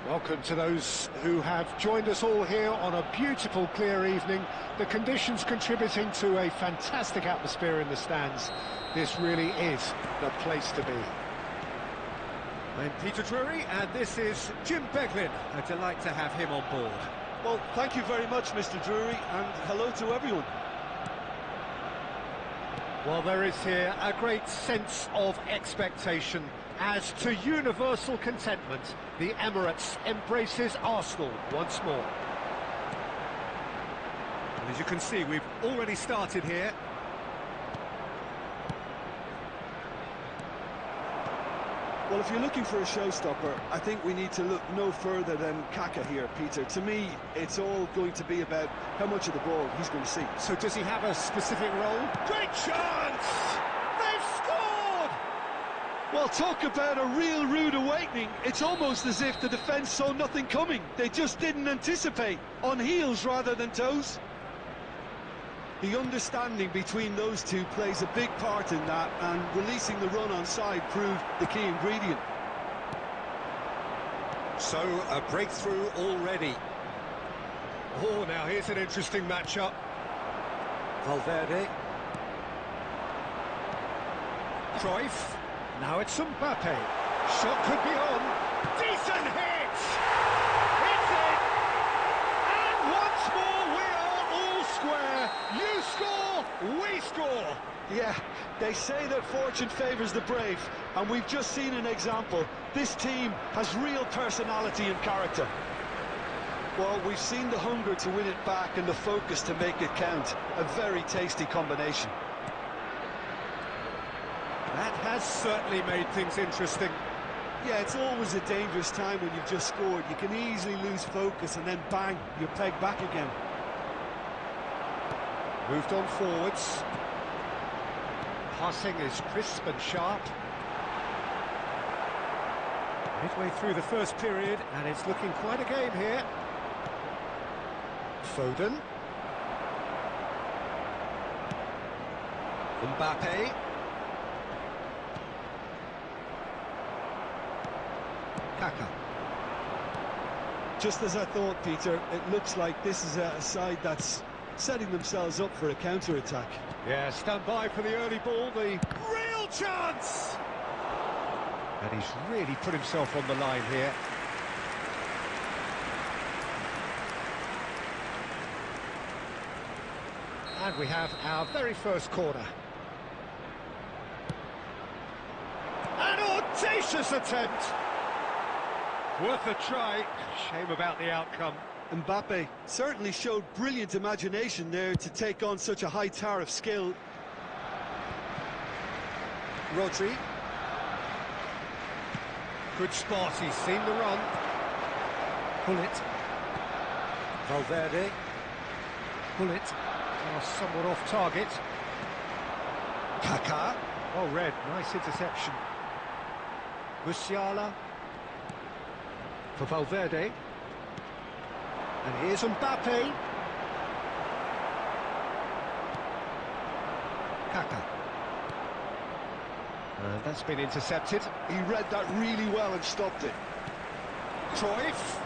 Welcome to those who have joined us all here on a beautiful, clear evening. The conditions contributing to a fantastic atmosphere in the stands. This really is the place to be. I'm Peter Drury, and this is Jim Beglin. A delight to have him on board. Well, thank you very much, Mr. Drury, and hello to everyone. Well, there is here a great sense of expectation. As to universal contentment, the Emirates embraces Arsenal once more. And as you can see, we've already started here. Well, if you're looking for a showstopper, I think we need to look no further than Kaka here, Peter. To me, it's all going to be about how much of the ball he's going to see. So does he have a specific role? Great chance! They've scored! Well, talk about a real rude awakening. It's almost as if the defence saw nothing coming. They just didn't anticipate. On heels rather than toes. The understanding between those two plays a big part in that, and releasing the run on side proved the key ingredient. So, a breakthrough already. Oh, now here's an interesting matchup. Valverde. Cruyff. Now it's Mbappe. Shot could be on. Decent hit! It's in! And once more we are all square. You score, we score! Yeah, they say that fortune favours the brave, and we've just seen an example. This team has real personality and character. Well, we've seen the hunger to win it back and the focus to make it count. A very tasty combination. That has certainly made things interesting. Yeah, it's always a dangerous time when you've just scored. You can easily lose focus and then bang, you're pegged back again. Moved on forwards. Passing is crisp and sharp. Midway through the first period, and it's looking quite a game here. Foden. Mbappe. Kaka. Just as I thought, Peter, it looks like this is a side that's setting themselves up for a counter-attack. Yeah, stand by for the early ball, the real chance! And he's really put himself on the line here. And we have our very first corner. An audacious attempt! Worth a try. Shame about the outcome. Mbappe certainly showed brilliant imagination there to take on such a high tower of skill. Rodri. Good spot, he's seen the run. Pull it. Valverde. Pull it. Somewhat off target. Kaka. Oh, red. Nice interception. Musiala. For Valverde. And here's Mbappe. Kaka. And that's been intercepted. He read that really well and stopped it. Cruyff.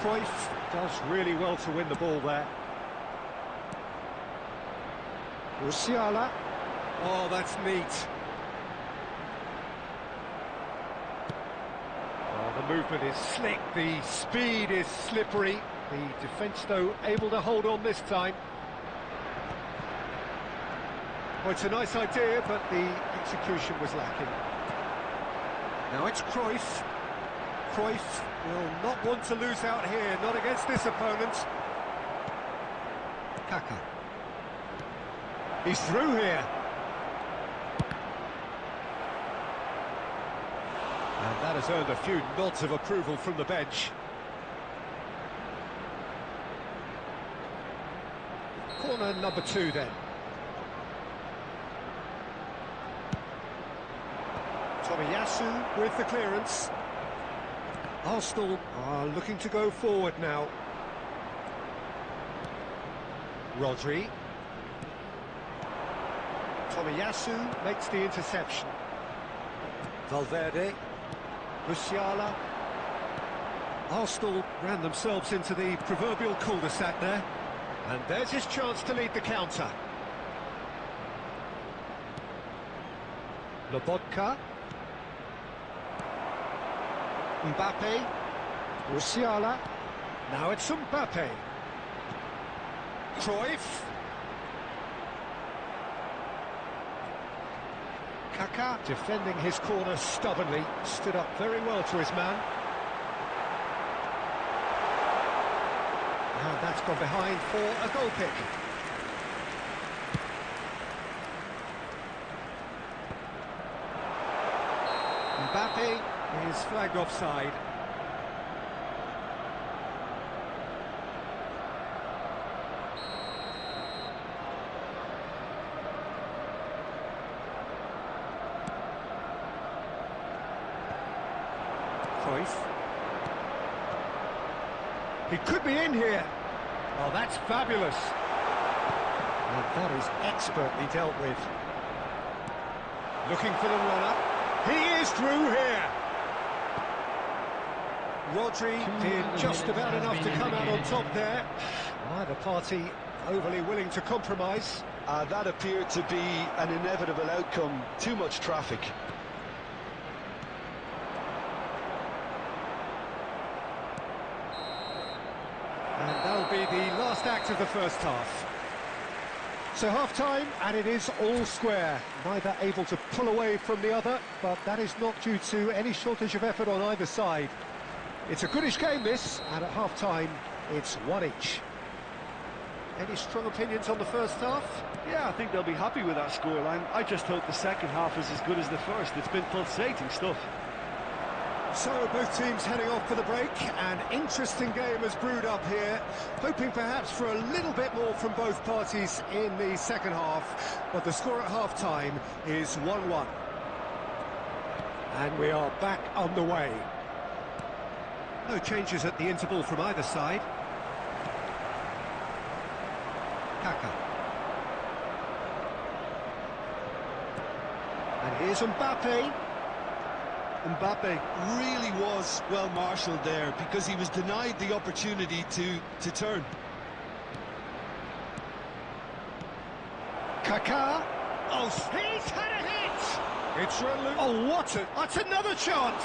Cruyff does really well to win the ball there. Musiala. Oh, that's neat. The movement is slick, the speed is slippery. The defence, though, able to hold on this time. Well, it's a nice idea, but the execution was lacking. Now it's Cruyff. Cruyff will not want to lose out here, not against this opponent. Kaka. He's through here. And that has earned a few nods of approval from the bench. Corner number 2 then. Tomiyasu with the clearance. Arsenal are looking to go forward now. Rodri. Tomiyasu makes the interception. Valverde. Musiala. Arsenal ran themselves into the proverbial cul-de-sac there. And there's his chance to lead the counter. Lobotka. Mbappe. Musiala. Now it's Mbappe. Cruyff. Kaká defending his corner stubbornly, stood up very well to his man. Now that's gone behind for a goal kick. Mbappe is flagged offside. Cruyff. He could be in here. Oh, that's fabulous. And that is expertly dealt with. Looking for the run-up. He is through here. Rodri did just about enough to come out on top there. Neither party overly willing to compromise. That appeared to be an inevitable outcome. Too much traffic. And that'll be the last act of the first half. So half-time, and it is all square. Neither able to pull away from the other, but that is not due to any shortage of effort on either side. It's a goodish game, this, and at half-time, it's one each. Any strong opinions on the first half? Yeah, I think they'll be happy with that scoreline. I just hope the second half is as good as the first. It's been pulsating stuff. So both teams heading off for the break. An interesting game has brewed up here, hoping perhaps for a little bit more from both parties in the second half, but the score at half-time is 1-1. And we are back on the way. No changes at the interval from either side. Kaká. And here's Mbappe. Mbappe really was well marshalled there because he was denied the opportunity to turn. Kaká. Oh, he's had a hit! It's resolute. Oh, that's another chance!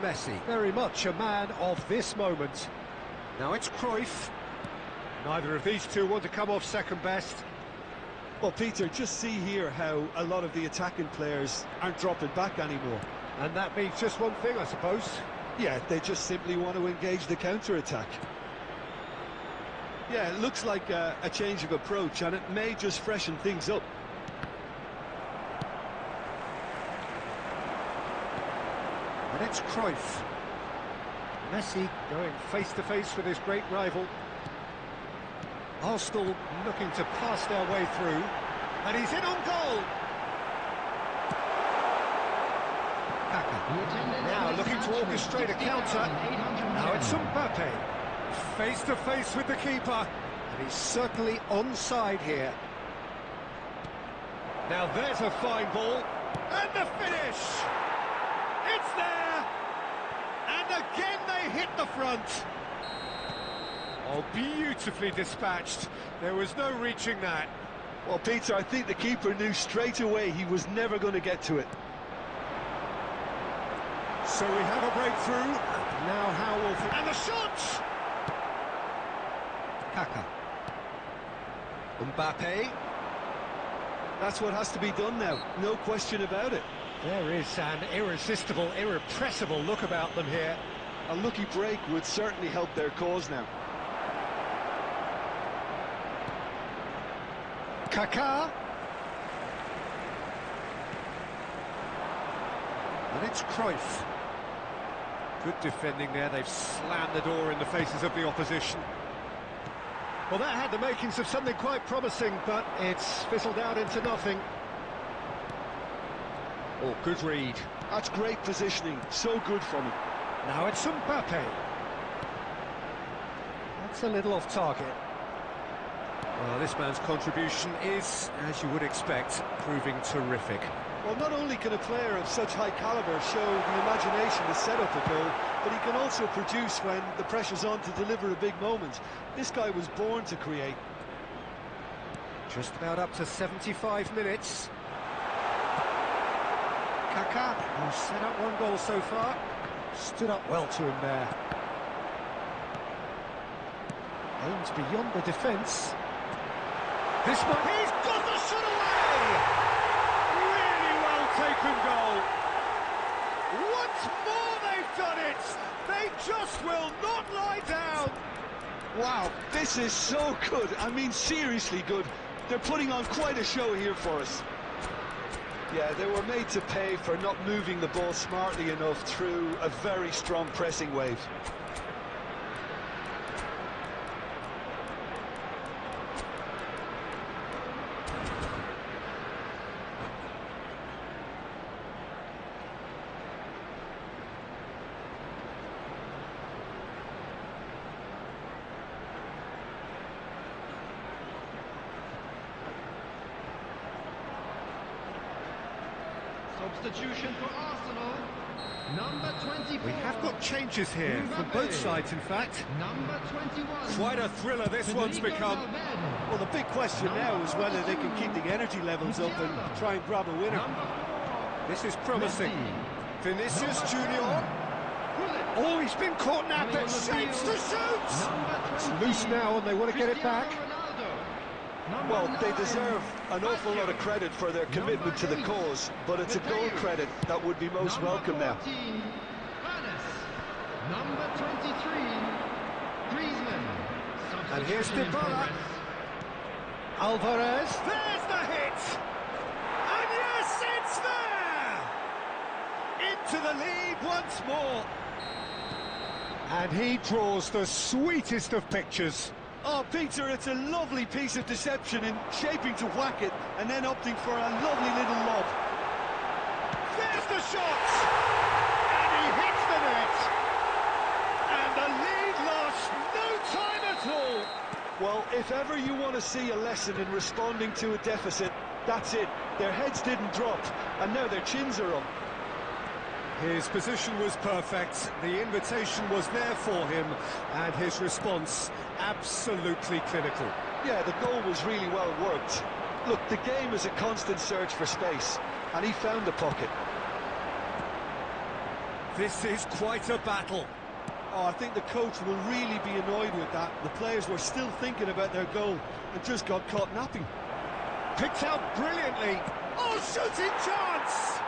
Messi, very much a man of this moment. Now it's Cruyff. Neither of these two want to come off second best. Well, Peter, just see here how a lot of the attacking players aren't dropping back anymore. And that means just one thing, I suppose. Yeah, they just simply want to engage the counter-attack. Yeah, it looks like a change of approach, and it may just freshen things up. And it's Cruyff. Messi going face-to-face with his great rival. Arsenal looking to pass their way through, and he's in on goal. Kaká now looking to orchestrate a counter. Now it's Mbappe, face to face with the keeper, and he's certainly onside here. Now there's a fine ball, and the finish. It's there, and again they hit the front. Oh, beautifully dispatched. There was no reaching that. Well, Peter, I think the keeper knew straight away he was never going to get to it. So we have a breakthrough. Now how will... And the shot! Kaká. Mbappe. That's what has to be done now. No question about it. There is an irresistible, irrepressible look about them here. A lucky break would certainly help their cause now. Kaká. And it's Cruyff. Good defending there. They've slammed the door in the faces of the opposition. Well, that had the makings of something quite promising, but it's fizzled out into nothing. Oh, good read. That's great positioning. So good from him. Now it's Mbappe. That's a little off target. Well, this man's contribution is, as you would expect, proving terrific. Well, not only can a player of such high calibre show the imagination to set up a goal, but he can also produce when the pressure's on to deliver a big moment. This guy was born to create. Just about up to 75 minutes. Kaká, who's set up one goal so far, stood up well to him there. Aims beyond the defence. This one, he's got the shot away! Really well taken goal. Once more they've done it! They just will not lie down! Wow, this is so good. I mean, seriously good. They're putting on quite a show here for us. Yeah, they were made to pay for not moving the ball smartly enough through a very strong pressing wave. Substitution for Arsenal. Number 24. We have got changes here from both sides, in fact. Number 21. Quite a thriller this one's become. Well, the big question now is whether they can keep the energy levels up and try and grab a winner. This is promising. Vinicius Junior. Oh, he's been caught napping. Shapes to shoot. It's loose now and they want to get it back. Well, they deserve an awful lot of credit for their commitment to the cause, but it's a goal credit that would be most welcome now. Number 23, Griezmann. And here's Dybala. Alvarez. There's the hit. And yes, it's there. Into the lead once more. And he draws the sweetest of pictures. Oh, Peter, it's a lovely piece of deception in shaping to whack it and then opting for a lovely little lob. There's the shot! And he hits the net! And the lead lost no time at all! Well, if ever you want to see a lesson in responding to a deficit, that's it. Their heads didn't drop, and now their chins are up. His position was perfect, the invitation was there for him, and his response absolutely clinical. Yeah, the goal was really well worked. Look, the game is a constant search for space, and he found the pocket. This is quite a battle. Oh, I think the coach will really be annoyed with that. The players were still thinking about their goal and just got caught napping. Picked out brilliantly. Oh, shooting chance!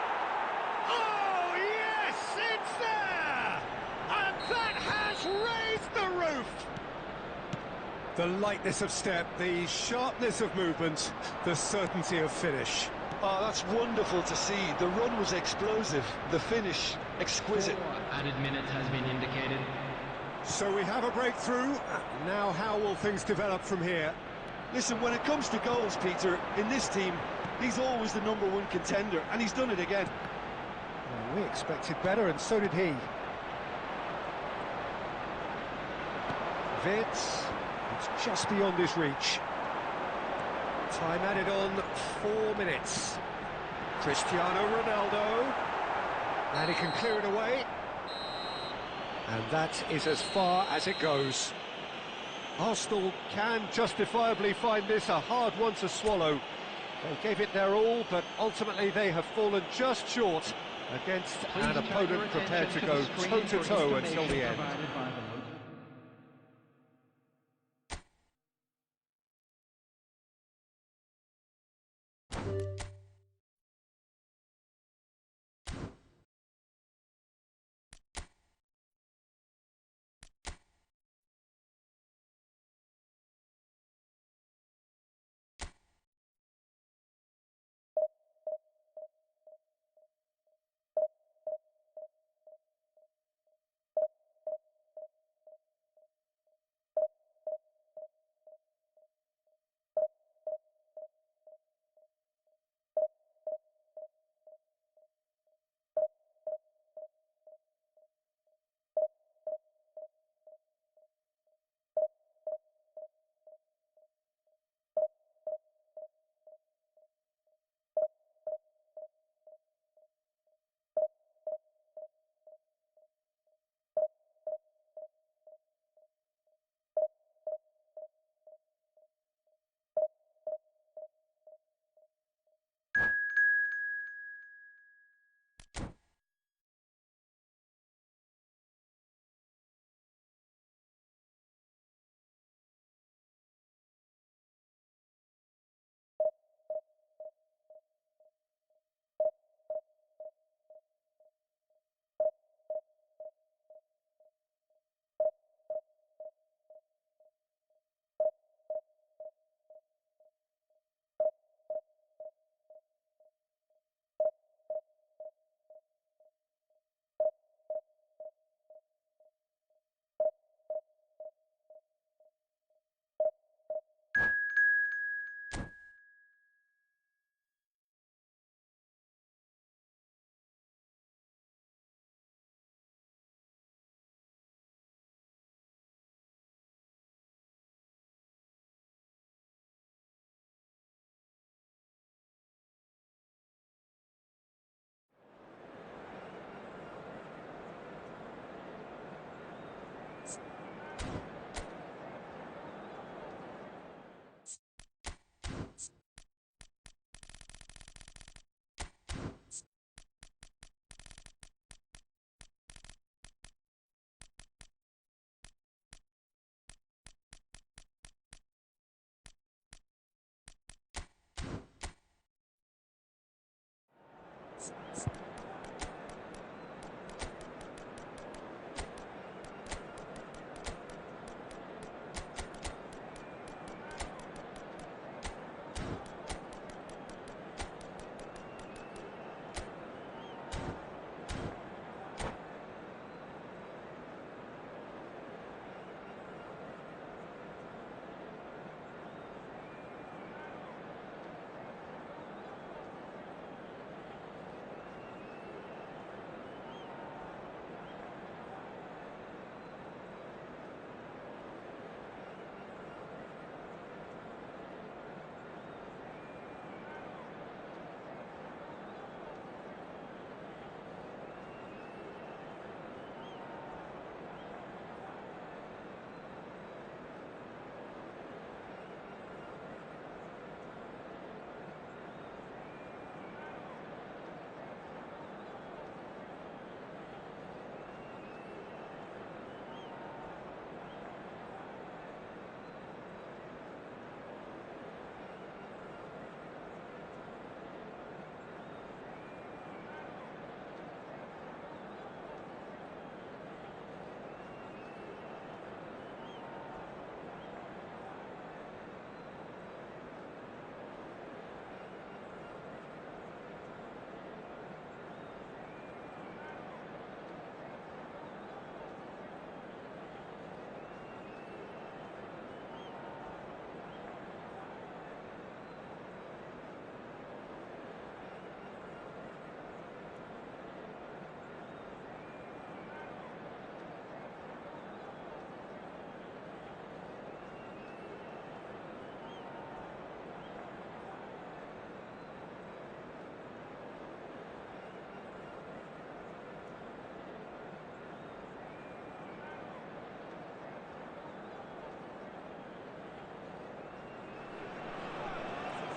Oh, yes, it's there! And that has raised the roof! The lightness of step, the sharpness of movement, the certainty of finish. Oh, that's wonderful to see. The run was explosive, the finish exquisite. 4 added minutes has been indicated. So we have a breakthrough. Now how will things develop from here? Listen, when it comes to goals, Peter, in this team, he's always the #1 contender, and he's done it again. Well, we expected better, and so did he. Vitz, it's just beyond his reach. Time added on 4 minutes. Cristiano Ronaldo. And he can clear it away. And that is as far as it goes. Arsenal can justifiably find this a hard one to swallow. They gave it their all, but ultimately they have fallen just short against an opponent prepared to go toe-to-toe until the end.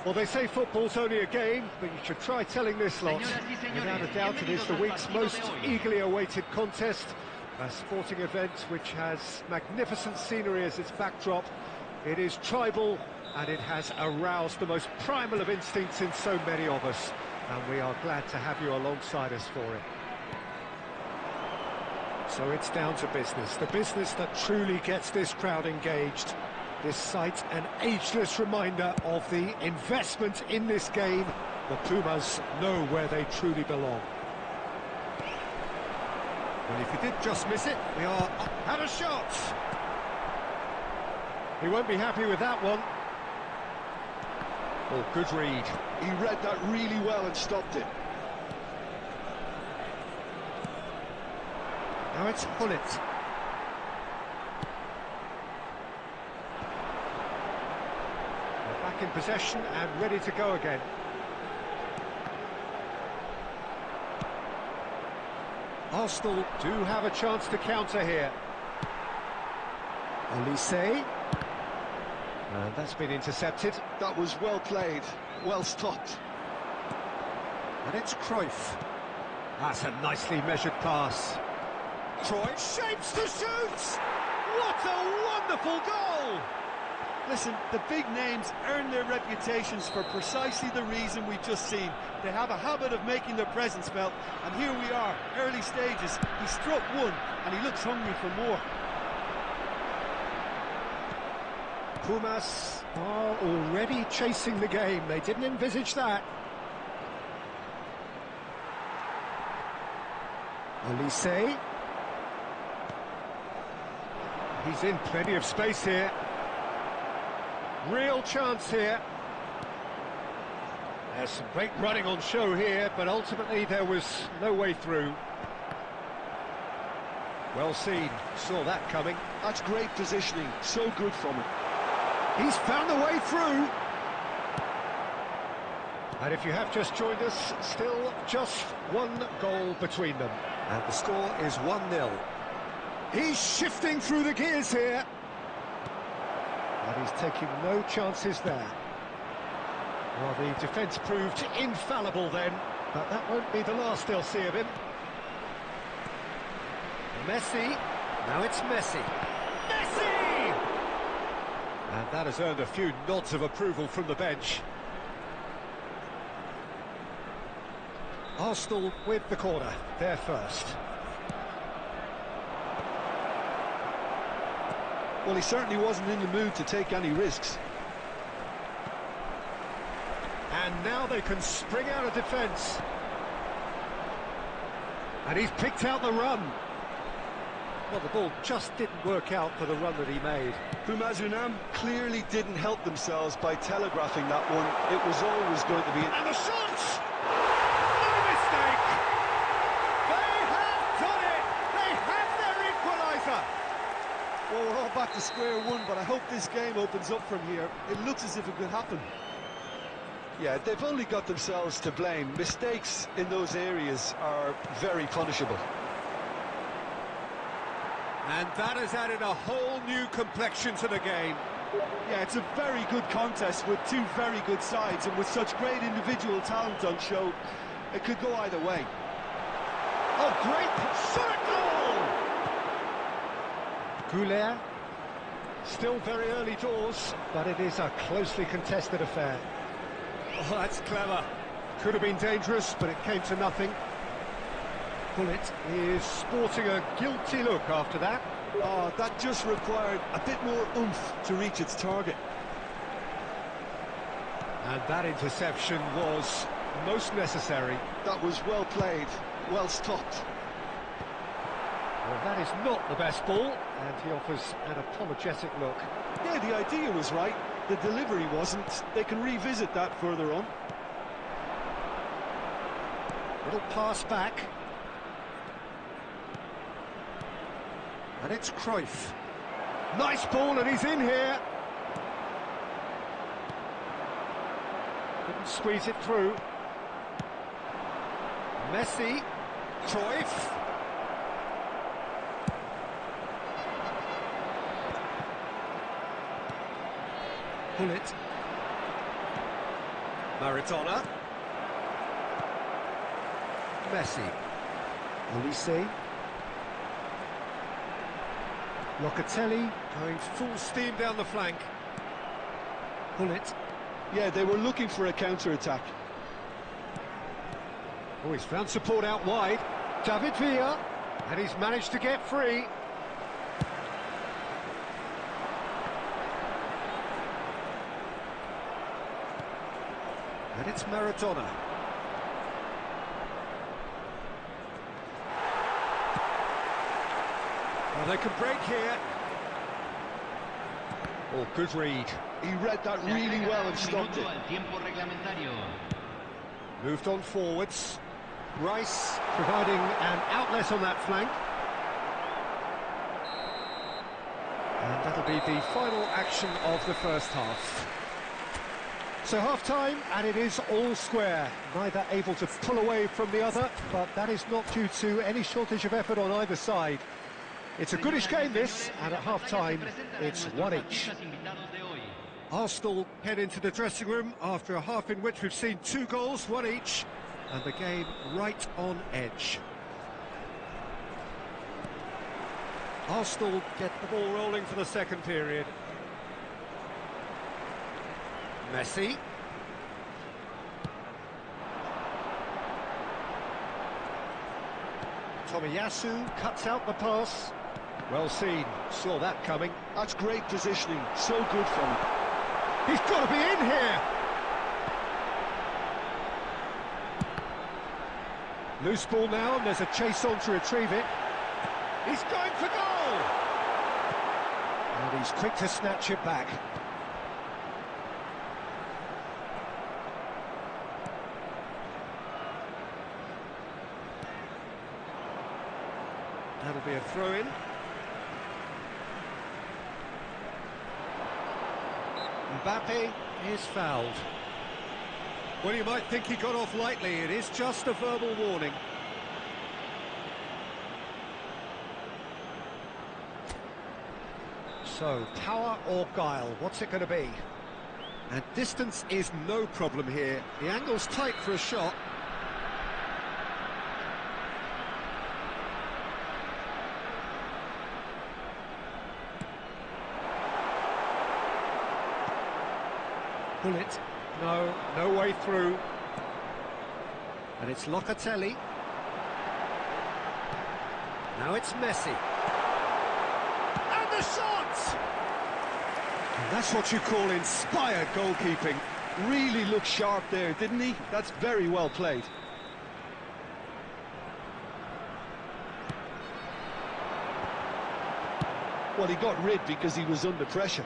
Well, they say football's only a game, but you should try telling this lot. Without a doubt, it is the week's most eagerly awaited contest. A sporting event which has magnificent scenery as its backdrop. It is tribal, and it has aroused the most primal of instincts in so many of us. And we are glad to have you alongside us for it. So it's down to business, the business that truly gets this crowd engaged. This sight an ageless reminder of the investment in this game. The Pumas know where they truly belong. Well, if he did just miss it, we are had a shot. He won't be happy with that one. Oh, good read. He read that really well and stopped it. Now it's Hullet. Back in possession and ready to go again. Arsenal do have a chance to counter here. Olise. And that's been intercepted. That was well played, well stopped. And it's Cruyff. That's a nicely measured pass. Cruyff shapes to shoot! What a wonderful goal! Listen, the big names earn their reputations for precisely the reason we've just seen. They have a habit of making their presence felt, and here we are, early stages. He struck one, and he looks hungry for more. Pumas are already chasing the game. They didn't envisage that. Olise. He's in plenty of space here. Real chance here. There's some great running on show here, but ultimately there was no way through. Well seen, saw that coming. That's great positioning, so good from him. He's found the way through. And if you have just joined us, still just one goal between them. And the score is 1-0. He's shifting through the gears here. And he's taking no chances there. Well, the defence proved infallible then, but that won't be the last they'll see of him. Messi. Now it's Messi. Messi! And that has earned a few nods of approval from the bench. Arsenal with the corner, they're first. Well, he certainly wasn't in the mood to take any risks. And now they can spring out of defence. And he's picked out the run. Well, the ball just didn't work out for the run that he made. Pumas Unam clearly didn't help themselves by telegraphing that one. It was always going to be... And the shot! No mistake! They have done it! They have their equaliser! Well, we're all back to square one, but I hope this game opens up from here. It looks as if it could happen. Yeah, they've only got themselves to blame. Mistakes in those areas are very punishable. And that has added a whole new complexion to the game. Yeah, it's a very good contest with two very good sides, and with such great individual talent on show, it could go either way. Oh, great shot at goal! Goulet, still very early doors, but it is a closely contested affair. Oh, that's clever. Could have been dangerous, but it came to nothing. Hullet is sporting a guilty look after that. Oh, that just required a bit more oomph to reach its target. And that interception was most necessary. That was well played, well stopped. Well, that is not the best ball, and he offers an apologetic look. Yeah, the idea was right, the delivery wasn't. They can revisit that further on. Little pass back. And it's Cruyff. Nice ball, and he's in here. Couldn't squeeze it through. Messi. Cruyff. Hullet. Maradona. Messi. Olise. Locatelli going full steam down the flank. Bullet. Yeah, they were looking for a counter-attack. Oh, he's found support out wide. David Villa, and he's managed to get free. And it's Maradona. Well, they can break here. Oh, good read. He read that really well and stopped it. Moved on forwards. Rice providing an outlet on that flank. And that'll be the final action of the first half. So half-time, and it is all square. Neither able to pull away from the other, but that is not due to any shortage of effort on either side. It's a goodish game, this, and at half-time, it's one each. Arsenal head into the dressing room after a half in which we've seen 2 goals, one each, and the game right on edge. Arsenal get the ball rolling for the second period. Messi. Tomiyasu cuts out the pass. Well seen, saw that coming. That's great positioning, so good from him. He's got to be in here! Loose ball now, and there's a chase on to retrieve it. He's going for goal! And he's quick to snatch it back. That'll be a throw-in. Mbappe is fouled. Well, you might think he got off lightly. It is just a verbal warning. So, power or guile, what's it going to be? And distance is no problem here. The angle's tight for a shot. Bullet, no way through. And it's Locatelli. Now it's Messi. And the shot! And that's what you call inspired goalkeeping. Really looked sharp there, didn't he? That's very well played. Well, he got rid because he was under pressure.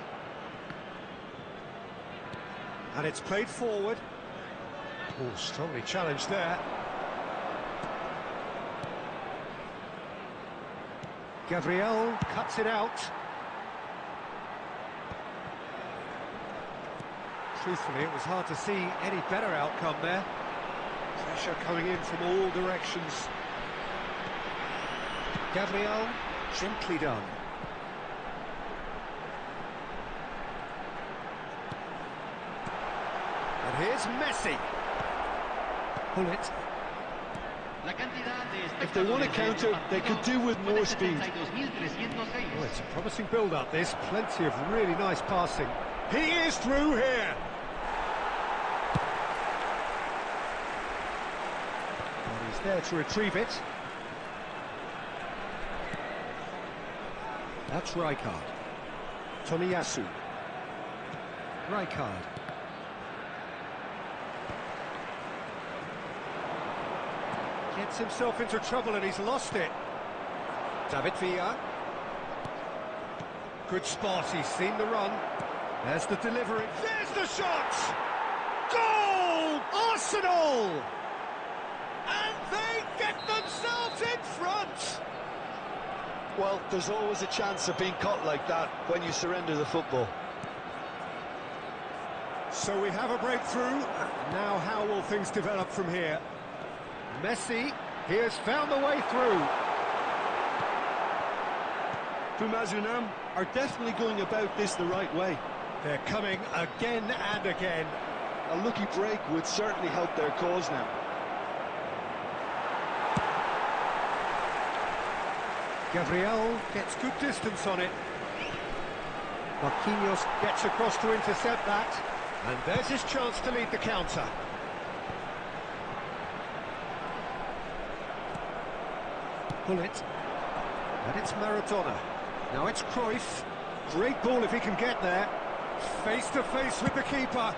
And it's played forward. Oh, strongly challenged there. Gabriel cuts it out. Truthfully, it was hard to see any better outcome there. Pressure coming in from all directions. Gabriel, gently done. And here's Messi. Bullet. If they want to counter, they could do with more speed. Oh, it's a promising build-up, this. Plenty of really nice passing. He is through here. And he's there to retrieve it. That's Rijkaard. Tomiyasu. Rijkaard. Gets himself into trouble and he's lost it. David Villa. Good spot, he's seen the run. There's the delivery. There's the shot! Goal! Arsenal! And they get themselves in front! Well, there's always a chance of being caught like that when you surrender the football. So we have a breakthrough. Now how will things develop from here? Messi, he has found the way through. Pumazunam are definitely going about this the right way. They're coming again and again. A lucky break would certainly help their cause now. Gabriel gets good distance on it. Marquinhos gets across to intercept that. And there's his chance to lead the counter. Pull it. And it's Maradona. Now it's Cruyff. Great ball if he can get there. Face to face with the keeper.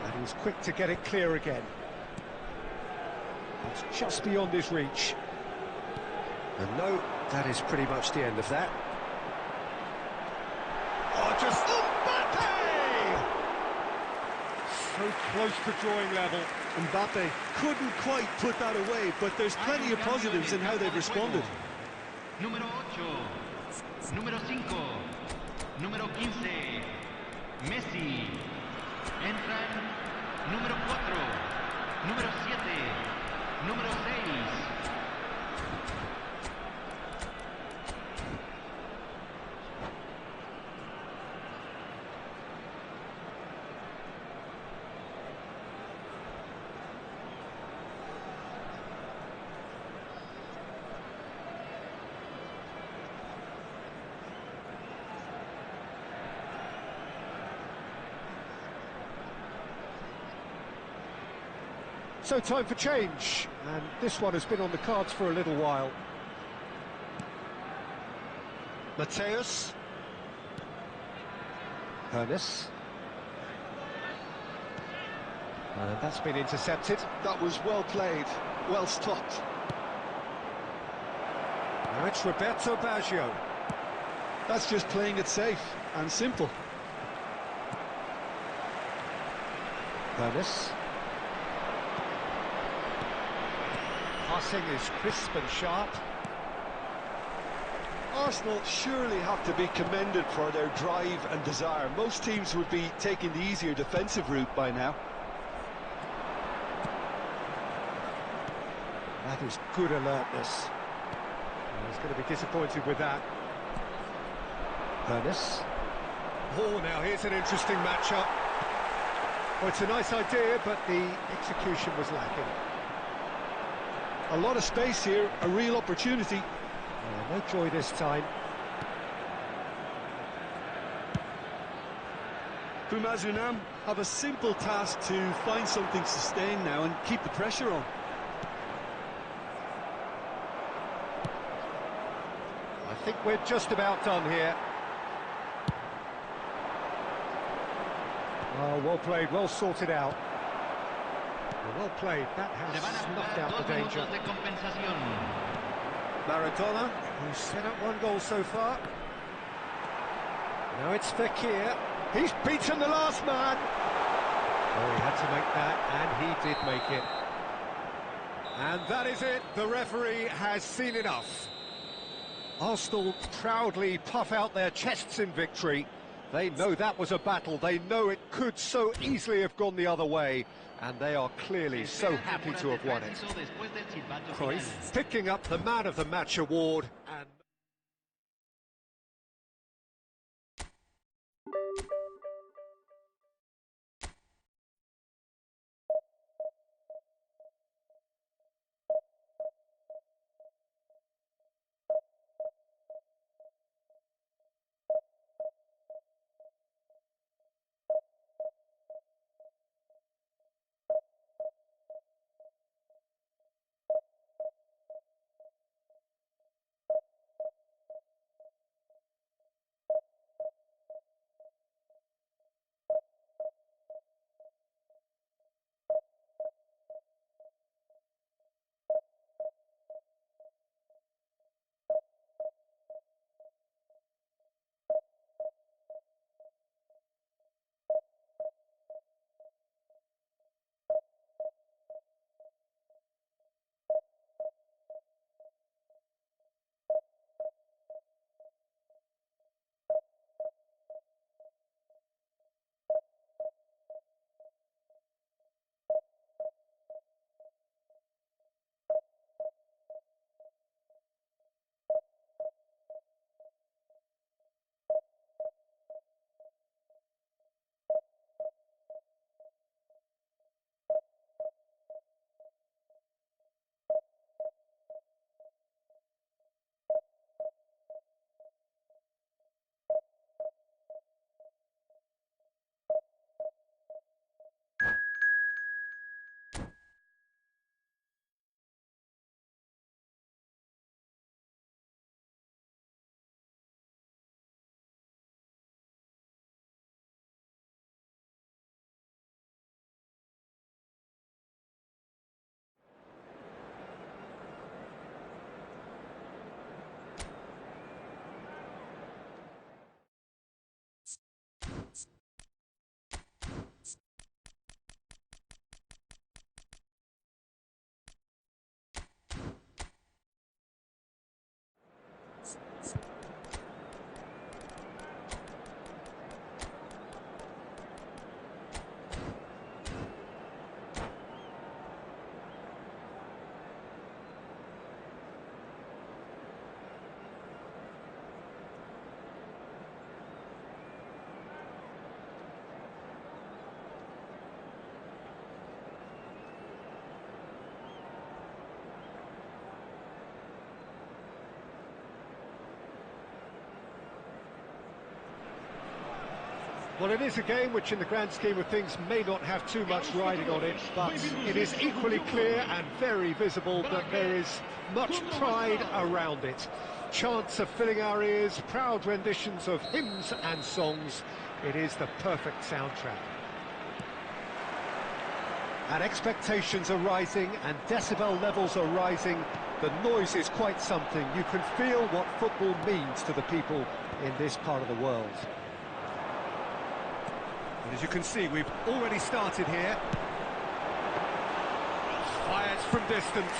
And he's quick to get it clear again. It's just beyond his reach. And no, that is pretty much the end of that. Oh, just Mbappe! So close to drawing level. Mbappe couldn't quite put that away, but there's plenty of positives in how they've responded. Número 8, número 5, número 15, Messi. Entran número 4, número 7, número 6. So time for change, and this one has been on the cards for a little while. Mateus. Hernes. And that's been intercepted. That was well played, well stopped. Now it's Roberto Baggio. That's just playing it safe and simple. Hernes. Passing is crisp and sharp. Arsenal surely have to be commended for their drive and desire. Most teams would be taking the easier defensive route by now. That is good alertness. He's going to be disappointed with that. Hernes. Oh, now here's an interesting matchup. Well, it's a nice idea, but the execution was lacking. A lot of space here, a real opportunity. Yeah, no joy this time. Bumazunam have a simple task to find something sustained now and keep the pressure on. I think we're just about done here. Oh, well played, well sorted out. Well played, that has snuffed out the danger. Maradona, who's set up one goal so far. Now it's Fekir. He's beaten the last man. Oh, he had to make that, and he did make it. And that is it. The referee has seen enough. Arsenal proudly puff out their chests in victory. They know that was a battle. They know it could so easily have gone the other way. And they are clearly so happy to have won it. Cruyff picking up the Man of the Match award. And Well, it is a game which in the grand scheme of things may not have too much riding on it, but it is equally clear and very visible that there is much pride around it. Chants are filling our ears, proud renditions of hymns and songs. It is the perfect soundtrack. And expectations are rising and decibel levels are rising. The noise is quite something. You can feel what football means to the people in this part of the world. And as you can see, we've already started here. Fires from distance.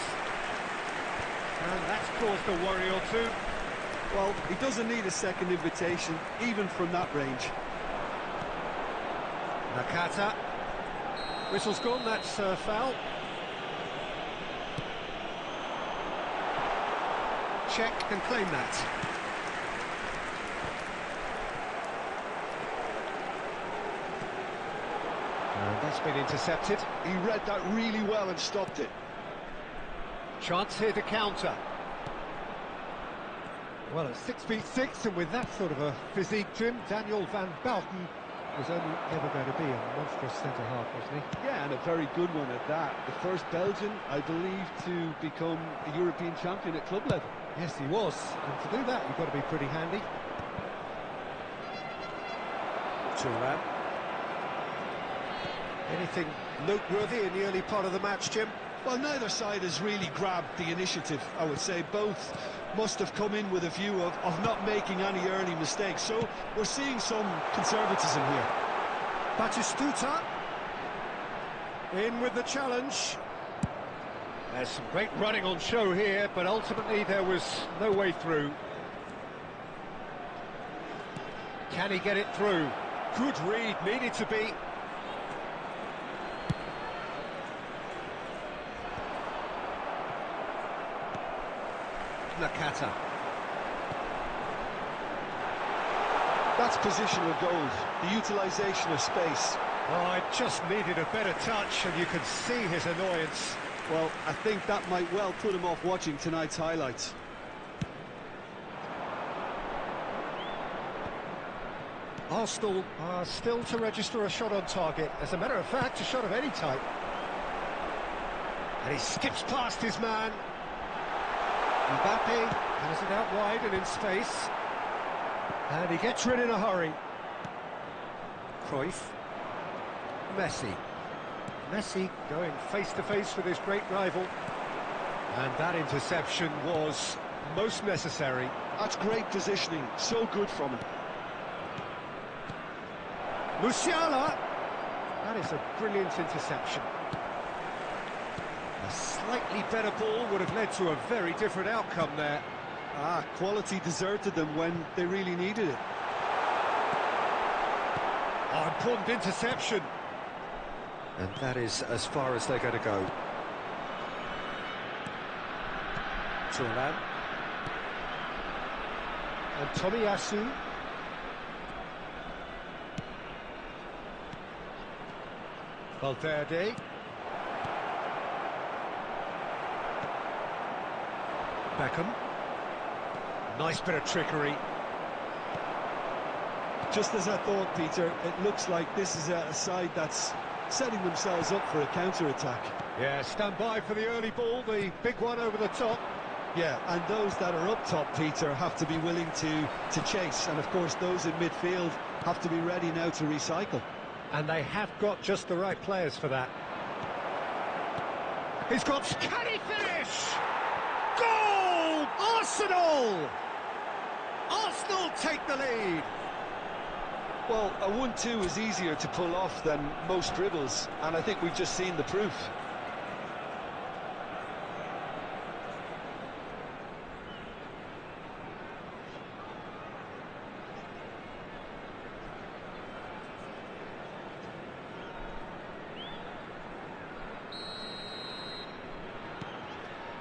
And that's caused a worry or two. Well, he doesn't need a second invitation, even from that range. Nakata. Whistle's gone, that's a foul. Check and claim that. And that's been intercepted. He read that really well and stopped it. Chance here to counter. Well, at 6'6", and with that sort of a physique, Jim, Daniel van Bouten was only ever going to be a monstrous centre-half, wasn't he? Yeah, and a very good one at that. The first Belgian, I believe, to become a European champion at club level. Yes, he was. And to do that, you've got to be pretty handy. Thuram. Anything noteworthy in the early part of the match, Jim? Well, neither side has really grabbed the initiative, I would say. Both must have come in with a view of not making any early mistakes. So we're seeing some conservatism here. Batistuta in with the challenge. There's some great running on show here, but ultimately there was no way through. Can he get it through? Good read, needed to be. Nakata. That's positional gold, the utilisation of space. Oh, it just needed a better touch, and you could see his annoyance. Well, I think that might well put him off watching tonight's highlights. Arsenal are still to register a shot on target. As a matter of fact, a shot of any type. And he skips past his man. Mbappe has it out wide and in space. And he gets rid in a hurry. Cruyff. Messi. Messi going face-to-face with his great rival. And that interception was most necessary. That's great positioning, so good from him. Musiala! That is a brilliant interception. A slightly better ball would have led to a very different outcome there. Quality deserted them when they really needed it. Oh, important interception. And that is as far as they're going to go. Thuram. And Tomiyasu. Valverde. Beckham. Nice bit of trickery. Just as I thought, Peter, it looks like this is a side that's setting themselves up for a counter-attack. Yeah, stand by for the early ball, the big one over the top. Yeah, and those that are up top, Peter, have to be willing to chase. And, of course, those in midfield have to be ready now to recycle. And they have got just the right players for that. He's got... Can he finish? Goal! Arsenal! Arsenal take the lead. Well, a 1-2 is easier to pull off than most dribbles, and I think we've just seen the proof.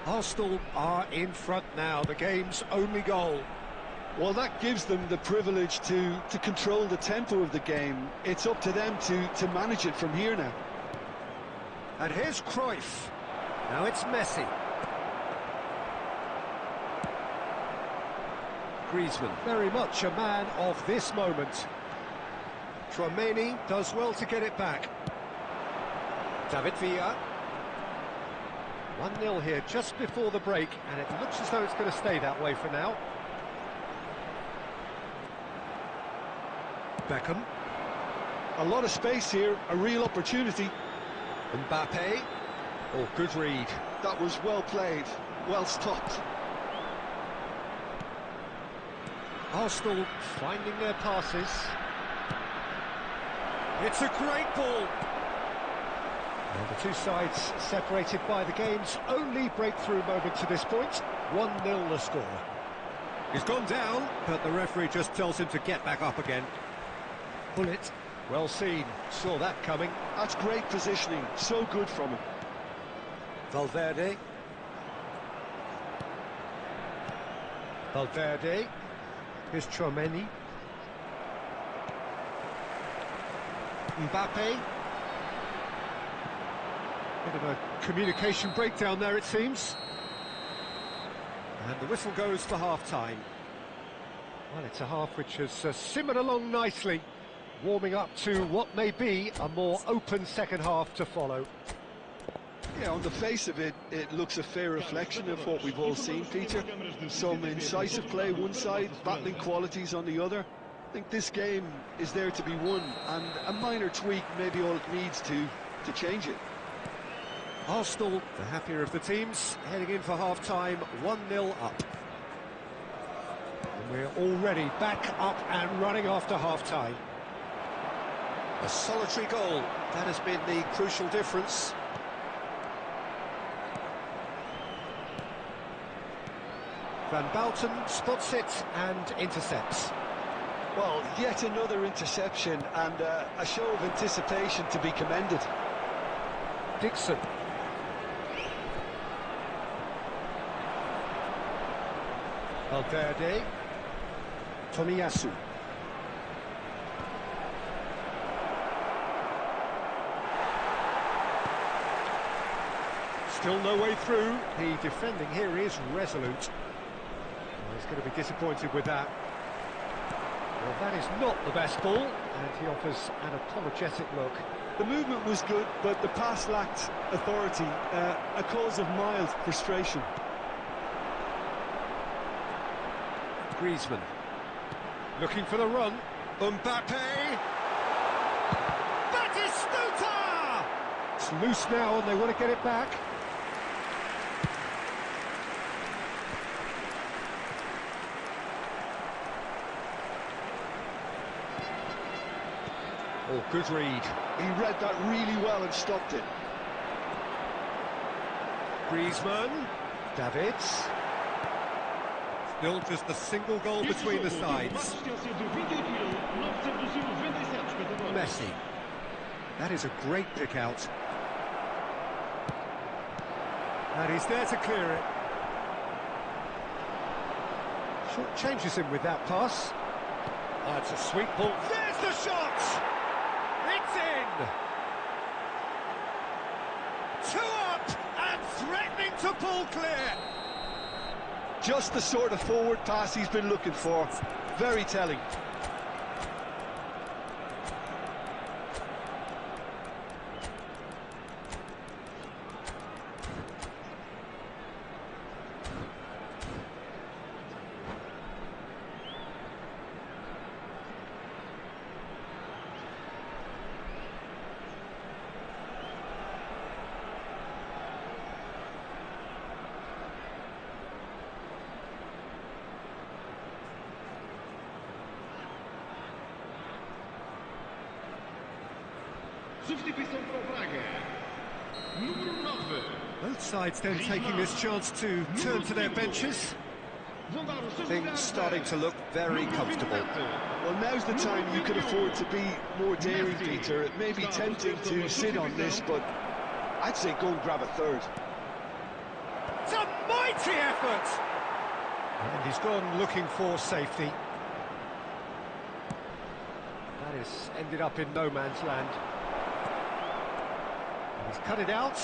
Arsenal are in front now, the game's only goal. Well, that gives them the privilege to control the tempo of the game. It's up to them to manage it from here now. And here's Cruyff. Now it's Messi. Griezmann, very much a man of this moment. Tchouaméni does well to get it back. David Villa. 1-0 here just before the break, and it looks as though it's going to stay that way for now. Beckham. A lot of space here, a real opportunity. Mbappe. Oh, good read. That was well played, well stopped. Arsenal finding their passes. It's a great ball. Well, the two sides separated by the game's only breakthrough moment to this point. 1-0 the score. He's gone down, but the referee just tells him to get back up again. Pull it. Well seen. Saw that coming. That's great positioning. So good from him. Valverde. Valverde. Here's Tchouaméni. Mbappe. Bit of a communication breakdown there, it seems. And the whistle goes for half-time. Well, it's a half which has simmered along nicely, warming up to what may be a more open second half to follow. Yeah, on the face of it, it looks a fair reflection of what we've all seen, Peter. Some incisive play one side, battling qualities on the other. I think this game is there to be won, and a minor tweak may be all it needs to change it. Arsenal, the happier of the teams, heading in for half-time, 1-0 up. And we're already back up and running after half-time. A solitary goal, that has been the crucial difference. Van Bouten spots it and intercepts. Well, yet another interception and a show of anticipation to be commended. Dixon. Valverde. Tomiyasu. Still no way through. The defending here is resolute. Well, he's going to be disappointed with that. Well, that is not the best ball, and he offers an apologetic look. The movement was good, but the pass lacked authority, a cause of mild frustration. Griezmann. Looking for the run. Mbappe! Batistuta! It's loose now, and they want to get it back. Oh, good read. He read that really well and stopped it. Griezmann. Davids. Still just a single goal between the sides. Messi. That is a great pick out. And he's there to clear it. Short changes him with that pass. Oh, it's a sweet ball. There's the shot! It's in! 2 up and threatening to pull clear. Just the sort of forward pass he's been looking for. Very telling. Both sides then taking this chance to turn to their benches. Things starting to look very comfortable. Well, now's the time you can afford to be more daring, Peter. It may be tempting to sit on this, but I'd say go and grab a third. It's a mighty effort! And he's gone looking for safety. That has ended up in no man's land. He's cut it out.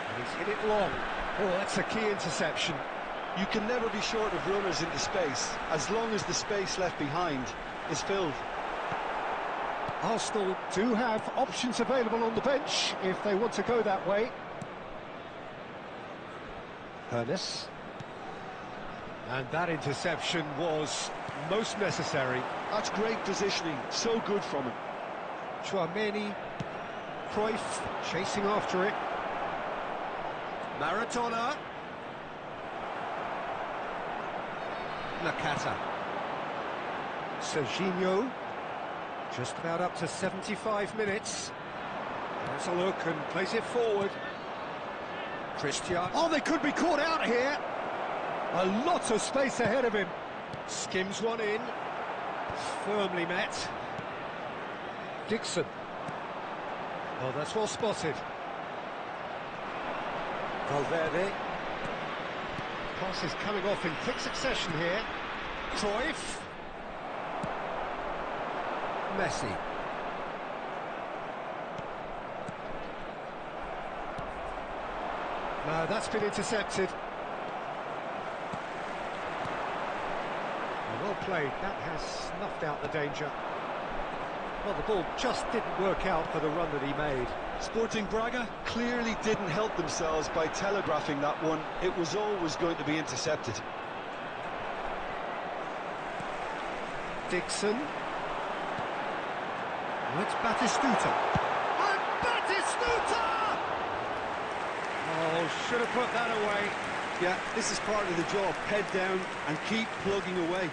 And he's hit it long. Oh, that's a key interception. You can never be short of runners into space, as long as the space left behind is filled. Arsenal do have options available on the bench if they want to go that way. Ernest. And that interception was most necessary. That's great positioning, so good from him. Chouameni, Cruyff chasing after it. Maradona. Nakata. Serginho. Just about up to 75 minutes. Has a look and plays it forward. Cristiano. Oh, they could be caught out here. A lot of space ahead of him. Skims one in. Firmly met. Dixon. Oh, that's well spotted. Valverde. Passes coming off in quick succession here. Cruyff. Messi. No, that's been intercepted. Well played, that has snuffed out the danger. Well, the ball just didn't work out for the run that he made. Sporting Braga clearly didn't help themselves by telegraphing that one. It was always going to be intercepted. Dixon. Oh, it's Batistuta. And Batistuta! Oh, should have put that away. Yeah, this is part of the job. Head down and keep plugging away.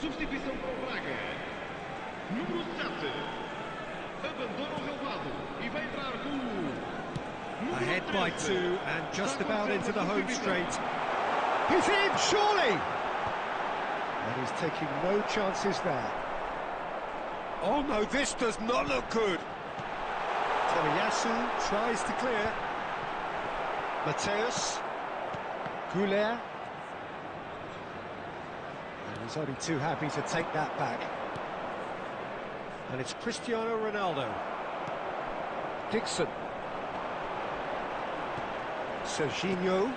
Substituição para o Braga. Número 7. Abandona o relvado e vai entrar com o... Ahead by 2 and just about into the home straight. He's in, surely! And he's taking no chances there. Oh no, this does not look good. Tomiyasu tries to clear. Mateus. Goulet. And he's only too happy to take that back. And it's Cristiano Ronaldo. Dixon. Serginho.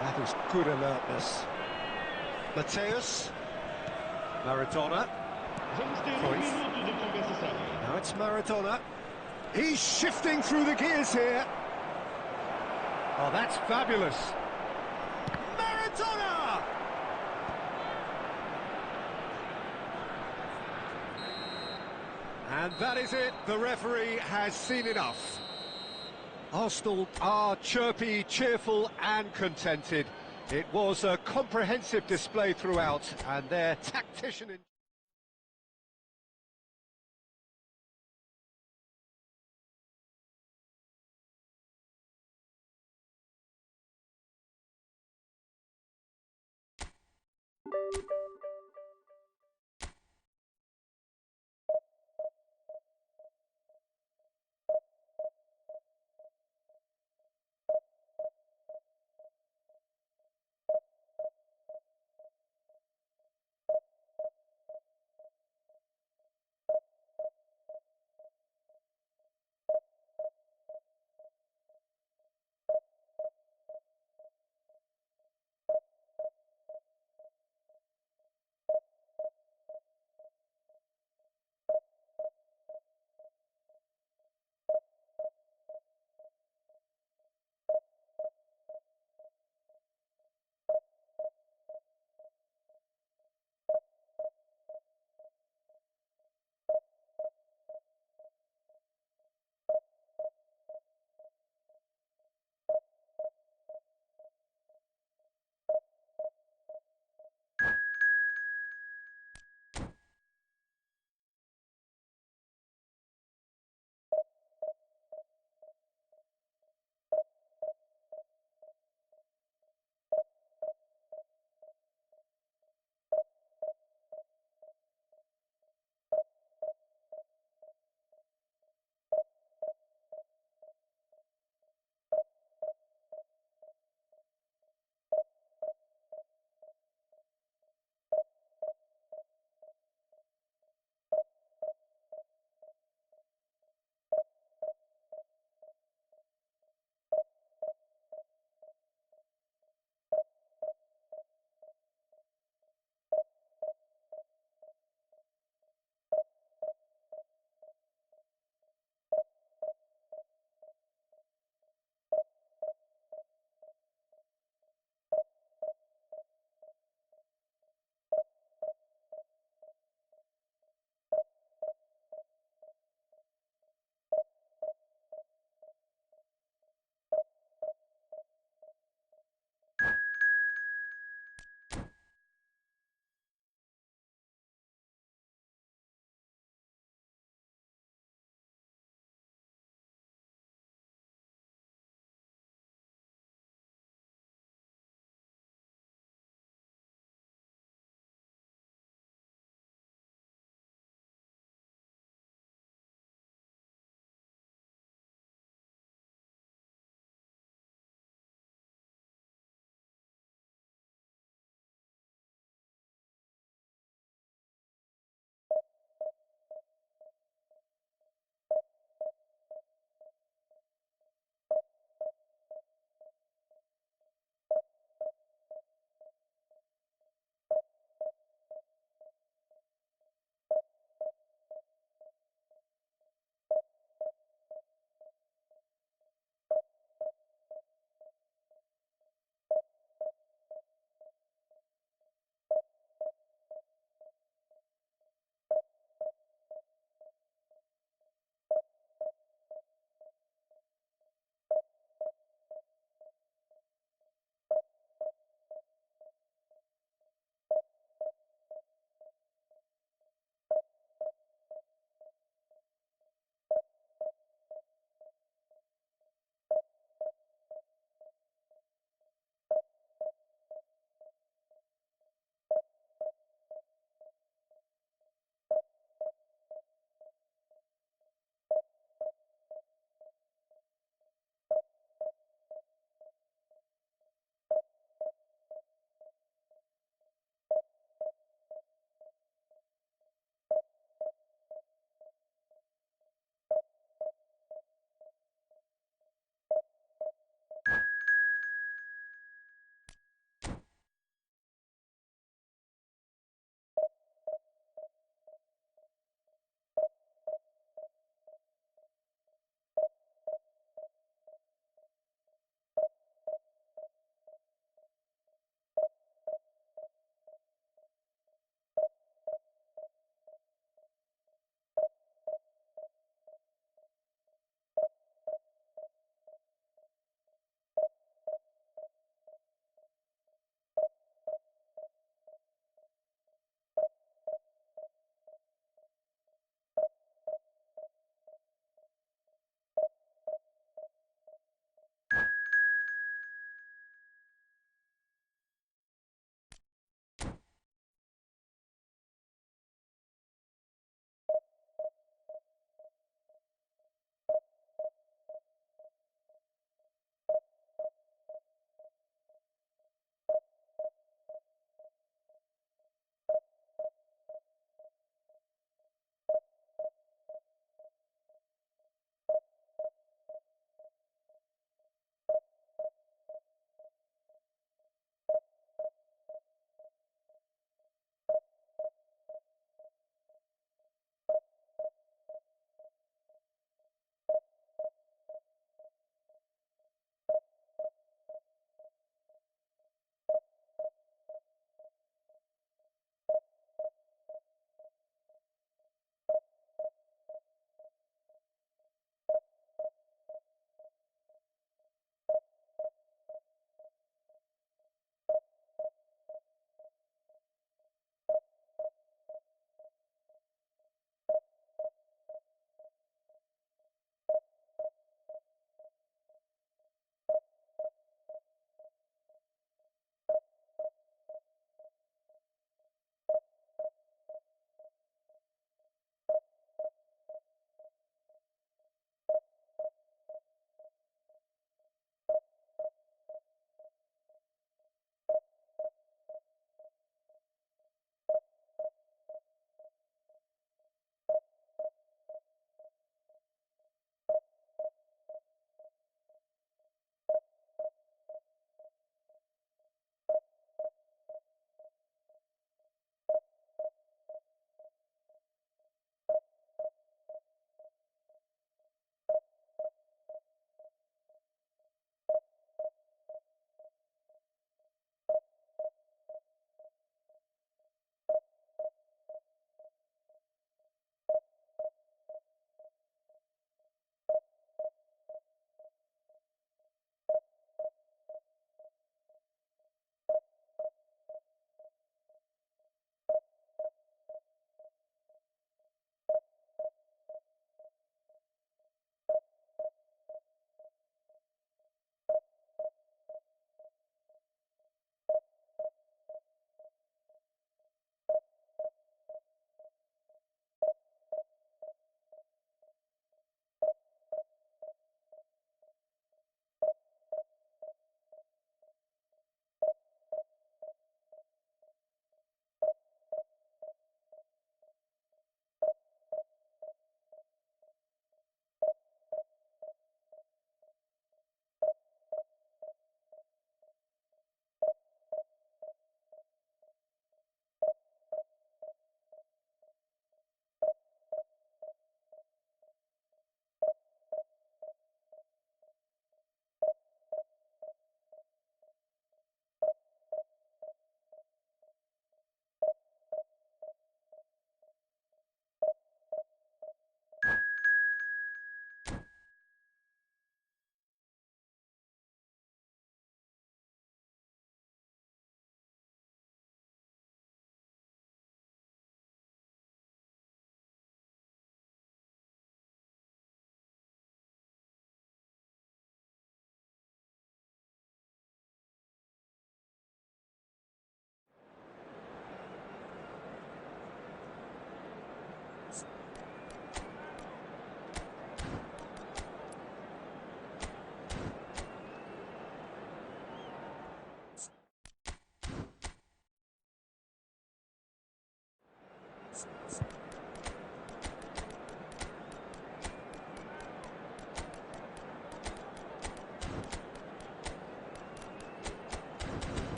That is good alertness. Mateus. Maradona. Cruyff. Now it's Maradona. He's shifting through the gears here. Oh, that's fabulous. Maradona! And that is it. The referee has seen enough. Arsenal are chirpy, cheerful and contented. It was a comprehensive display throughout, and their tactician...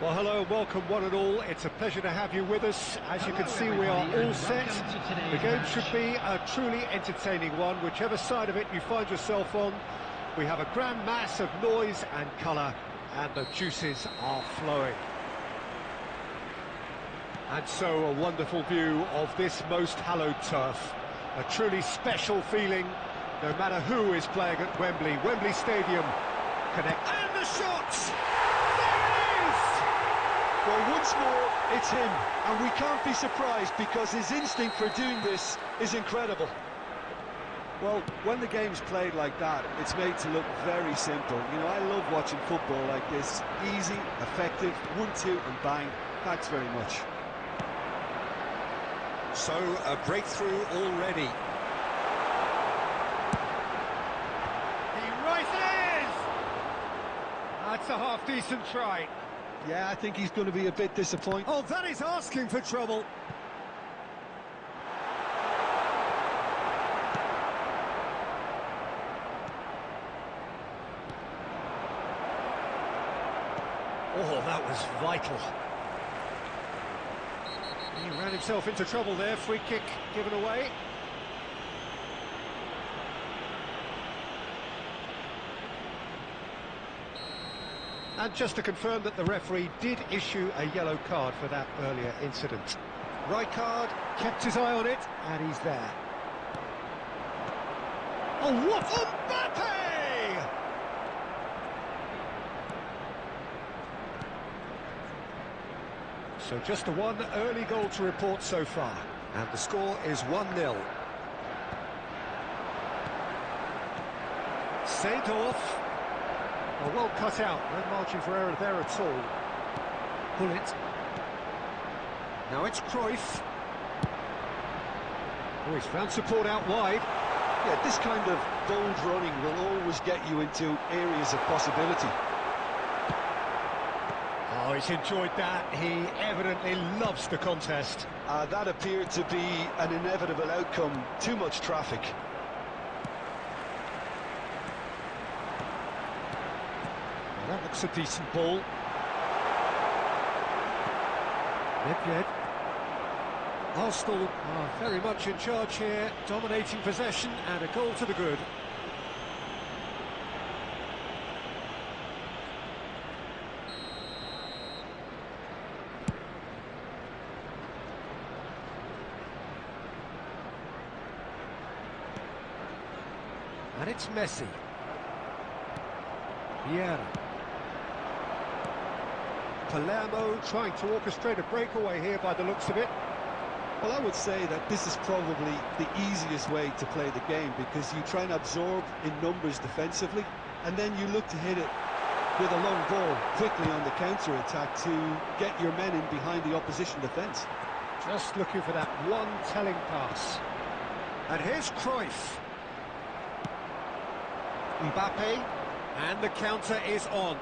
Well, hello and welcome one and all. It's a pleasure to have you with us. As you can see, we are all set. The game should be a truly entertaining one, whichever side of it you find yourself on. We have a grand mass of noise and colour, and the juices are flowing. And so a wonderful view of this most hallowed turf. A truly special feeling, no matter who is playing at Wembley. Wembley Stadium connect. And the shots! Well, once more, it's him, and we can't be surprised because his instinct for doing this is incredible. Well, when the game's played like that, it's made to look very simple. You know, I love watching football like this. Easy, effective, 1-2 and bang. Thanks very much. So, a breakthrough already. He rises! That's a half-decent try. Yeah, I think he's going to be a bit disappointed. Oh, that is asking for trouble. Oh, that was vital. He ran himself into trouble there. Free kick given away. And just to confirm that the referee did issue a yellow card for that earlier incident. Right card, kept his eye on it, and he's there. Oh, what Mbappe! So just the one early goal to report so far, and the score is 1-0. Seedorf. Oh, well cut out, no margin for error there at all. Pull it. Now it's Cruyff. Oh, he's found support out wide. Yeah, this kind of bold running will always get you into areas of possibility. Oh, he's enjoyed that. He evidently loves the contest. That appeared to be an inevitable outcome. Too much traffic. That looks a decent ball. Nedved. Arsenal are very much in charge here, dominating possession and a goal to the good. And it's Messi. Vieira. Palermo trying to orchestrate a breakaway here by the looks of it. Well, I would say that this is probably the easiest way to play the game because you try and absorb in numbers defensively, and then you look to hit it with a long ball quickly on the counter-attack to get your men in behind the opposition defence. Just looking for that one telling pass. And here's Cruyff. Mbappe, and the counter is on.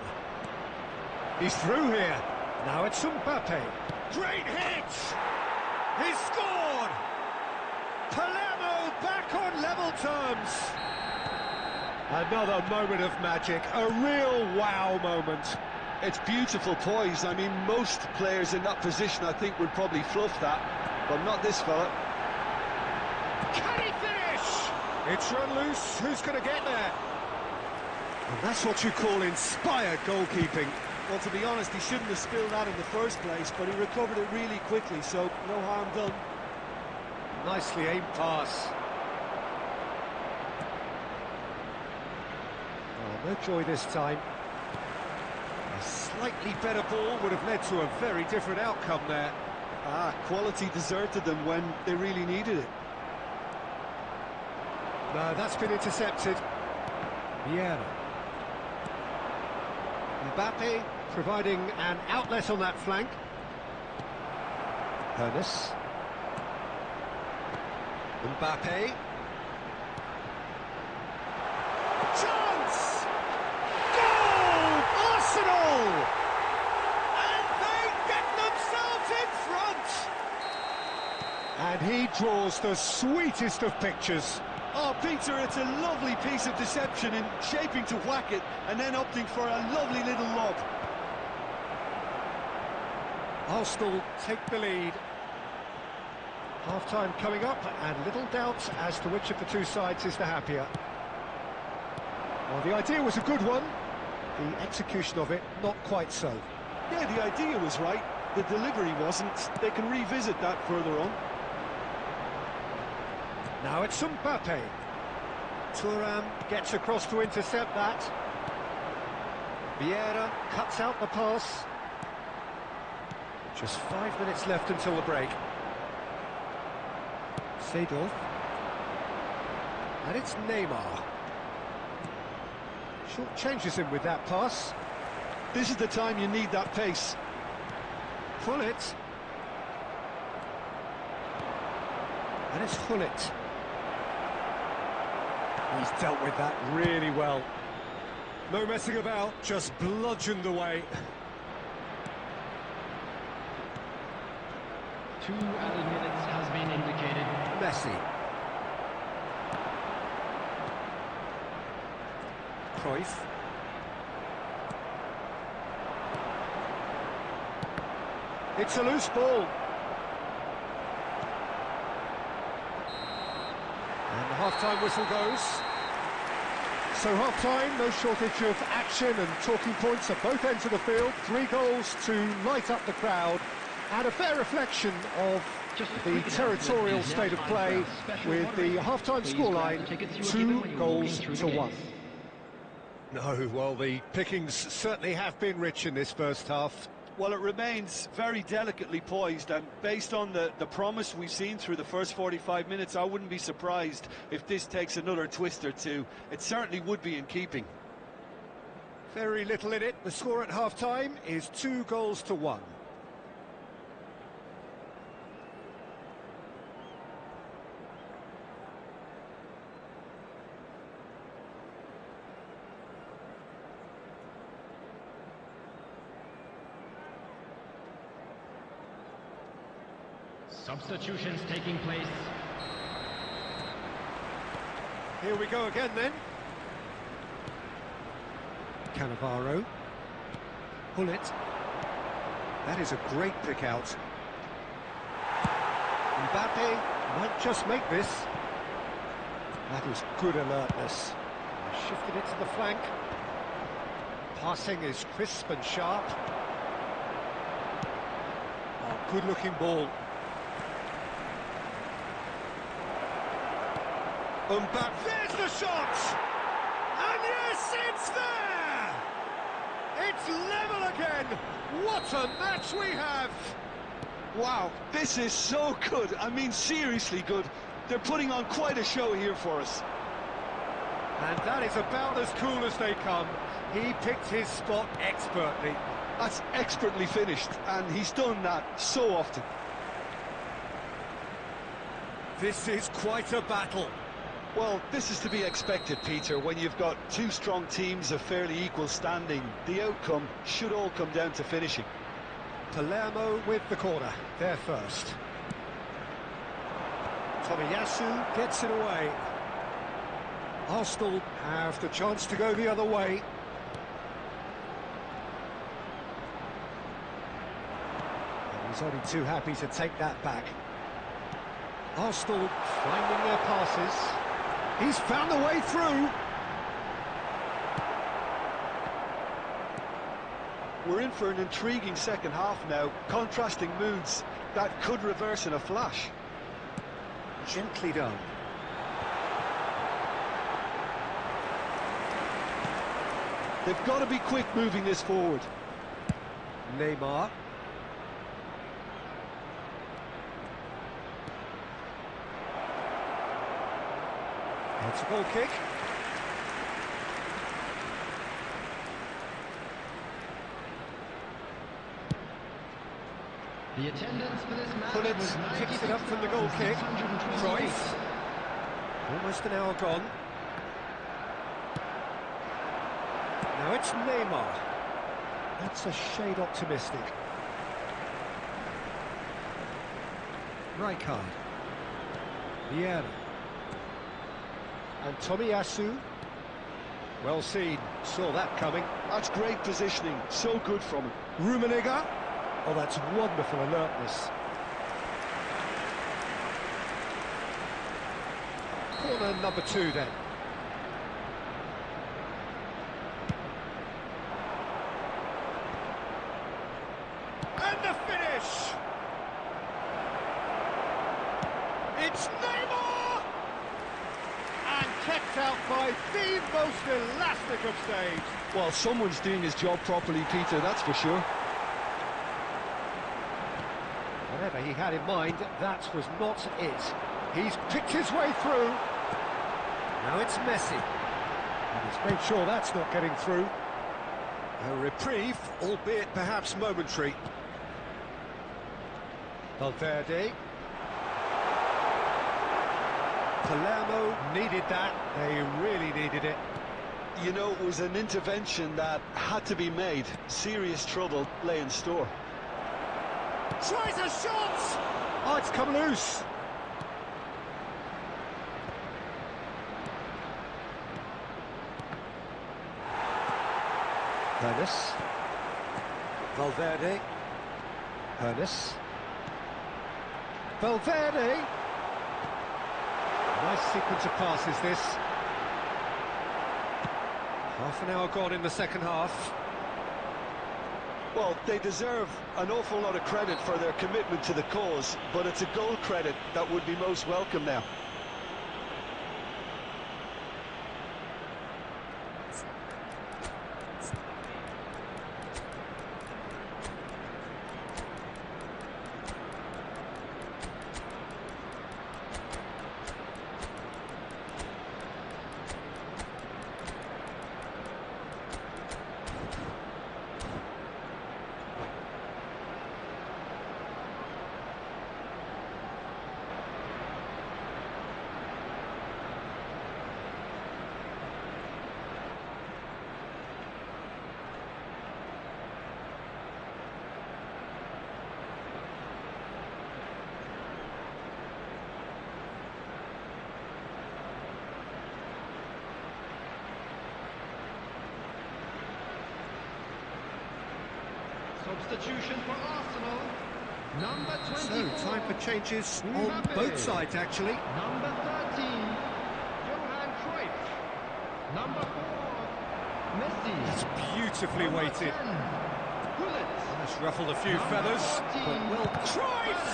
He's through here. Now it's Mbappe. Great hit! He's scored! Palermo back on level terms. Another moment of magic, a real wow moment. It's beautiful poise. I mean, most players in that position, I think, would probably fluff that, but not this fella. Can he finish? It's run loose. Who's going to get there? And that's what you call inspired goalkeeping. Well, to be honest, he shouldn't have spilled that in the first place, but he recovered it really quickly, so no harm done. Nicely aimed pass. Oh, no joy this time. A slightly better ball would have led to a very different outcome there. Quality deserted them when they really needed it. No, that's been intercepted. Vieira. Mbappe providing an outlet on that flank. Ernest. Mbappe. Chance! Goal! Arsenal! And they get themselves in front! And he draws the sweetest of pictures. Oh, Peter, it's a lovely piece of deception in shaping to whack it and then opting for a lovely little lob. Arsenal take the lead. Half-time coming up, and little doubt as to which of the two sides is the happier. Well, the idea was a good one. The execution of it, not quite so. Yeah, the idea was right. The delivery wasn't. They can revisit that further on. Now it's Mbappe. Thuram gets across to intercept that. Vieira cuts out the pass. Just 5 minutes left until the break. Seedorf. And it's Neymar. Short changes him with that pass. This is the time you need that pace. Hullet. And it's Hullet. He's dealt with that really well. No messing about, just bludgeoned away. 2 added minutes has been indicated. Messi. Cruyff. It's a loose ball. And the half-time whistle goes. So half-time, no shortage of action and talking points at both ends of the field. 3 goals to light up the crowd. And a fair reflection of the territorial state of play with the half-time scoreline 2 goals to 1. No, well, the pickings certainly have been rich in this first half. Well, it remains very delicately poised, and based on the promise we've seen through the first 45 minutes, I wouldn't be surprised if this takes another twist or two. It certainly would be in keeping. Very little in it. The score at half-time is 2 goals to 1. Substitutions taking place. Here we go again then. Cannavaro. Hullet. That is a great pick out. Mbappe might just make this. That was good alertness. Shifted it to the flank. Passing is crisp and sharp. Oh, good-looking ball. Mbappe, there's the shot! And yes, it's there! It's level again! What a match we have! Wow, this is so good. I mean, seriously good. They're putting on quite a show here for us. And that is about as cool as they come. He picked his spot expertly. That's expertly finished, and he's done that so often. This is quite a battle. Well, this is to be expected, Peter. When you've got two strong teams of fairly equal standing, the outcome should all come down to finishing. Palermo with the corner, there first. Tomiyasu gets it away. Arsenal have the chance to go the other way. And he's only too happy to take that back. Arsenal finding their passes. He's found the way through. We're in for an intriguing second half now, contrasting moods that could reverse in a flash. Gently done. They've got to be quick moving this forward. Neymar. It's a goal kick. The attendance for this match Pullet was picks it up from the goal kick. Cruyff. Almost an hour gone. Now it's Neymar. That's a shade optimistic. Rijkaard. Vieira. And Tomiyasu. Well seen, saw that coming. That's great positioning, so good from him. Rummenigge. Oh, that's wonderful alertness. Corner number 2 then. And the finish! It's Neymar! And kept out by the most elastic of saves. Well, someone's doing his job properly, Peter, that's for sure. Whatever he had in mind, that was not it. He's picked his way through. Now it's Messi. And he's made sure that's not getting through. A reprieve, albeit perhaps momentary. Valverde. Palermo needed that. They really needed it. You know, it was an intervention that had to be made. Serious trouble lay in store. Tries a shot! Oh, it's come loose. Ernest. Valverde. Ernest. Valverde. Nice sequence of passes, this. Half an hour gone in the second half. Well, they deserve an awful lot of credit for their commitment to the cause, but it's a goal credit that would be most welcome now. Substitution for Arsenal. Number 24. So, time for changes on both sides, actually. Number 13. Johan Cruyff. Number 4. Messi. That's beautifully Number weighted. 10. Pullet. That's ruffled a few feathers, but well... Cruyff!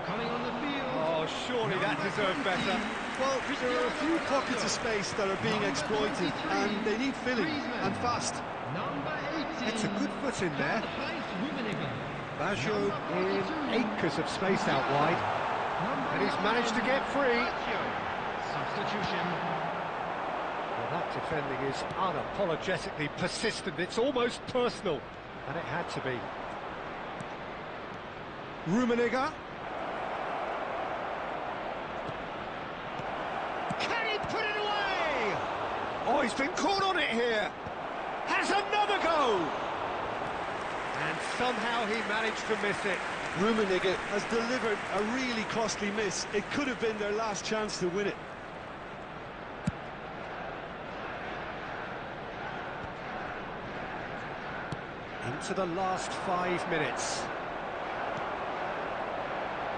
Coming on the field. Oh, surely that deserved better. Well, there are a few pockets of space that are being exploited, and they need filling, and fast. Number 18. It's a good foot in there. Karl-Heinz Rummenigge. Baggio in acres of space out wide, and he's managed to get free. Substitution. Well, that defending is unapologetically persistent. It's almost personal, and it had to be. Rummenigge. Can he put it away? Oh, he's been caught on it here. Has another go. And somehow he managed to miss it. Rummenigge has delivered a really costly miss. It could have been their last chance to win it. Into the last 5 minutes.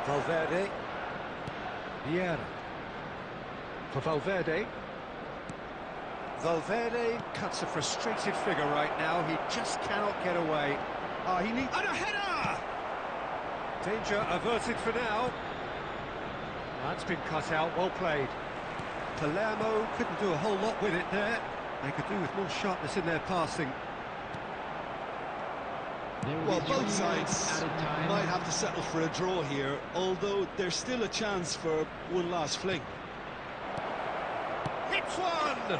Valverde. Vieira. For Valverde. Valverde cuts a frustrated figure right now. He just cannot get away. He needs... And a header! Danger averted for now. That's been cut out, well played. Palermo couldn't do a whole lot with it there. They could do with more sharpness in their passing. Well, both sides might have to settle for a draw here, although there's still a chance for one last fling. Hits one!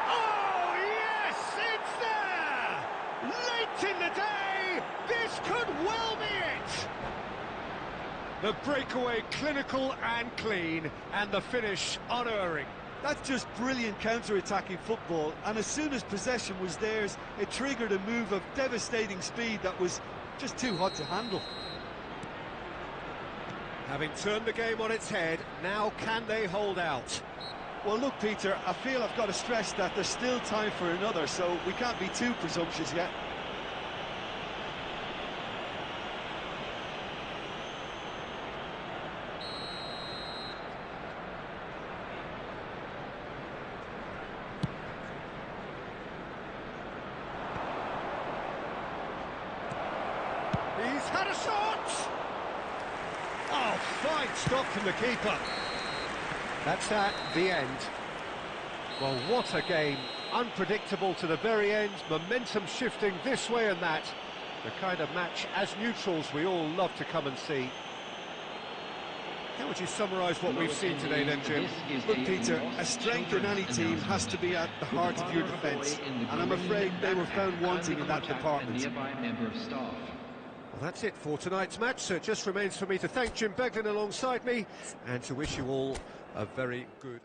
Oh, yes, it's there! Late in the day, this could well be it! The breakaway clinical and clean, and the finish unerring. That's just brilliant counter-attacking football, and as soon as possession was theirs, it triggered a move of devastating speed that was just too hot to handle. Having turned the game on its head, now can they hold out? Well, look, Peter, I feel I've got to stress that there's still time for another, so we can't be too presumptuous yet. He's had a shot! Oh, fine stop from the keeper. That's at the end. Well, what a game. Unpredictable to the very end, momentum shifting this way and that. The kind of match, as neutrals, we all love to come and see. How would you summarise what we've seen today then, Jim? Look, Peter, a strength in any team has to be at the heart of your defence, and I'm afraid they were found wanting in that department. Well, that's it for tonight's match, so it just remains for me to thank Jim Beglin alongside me and to wish you all a very good...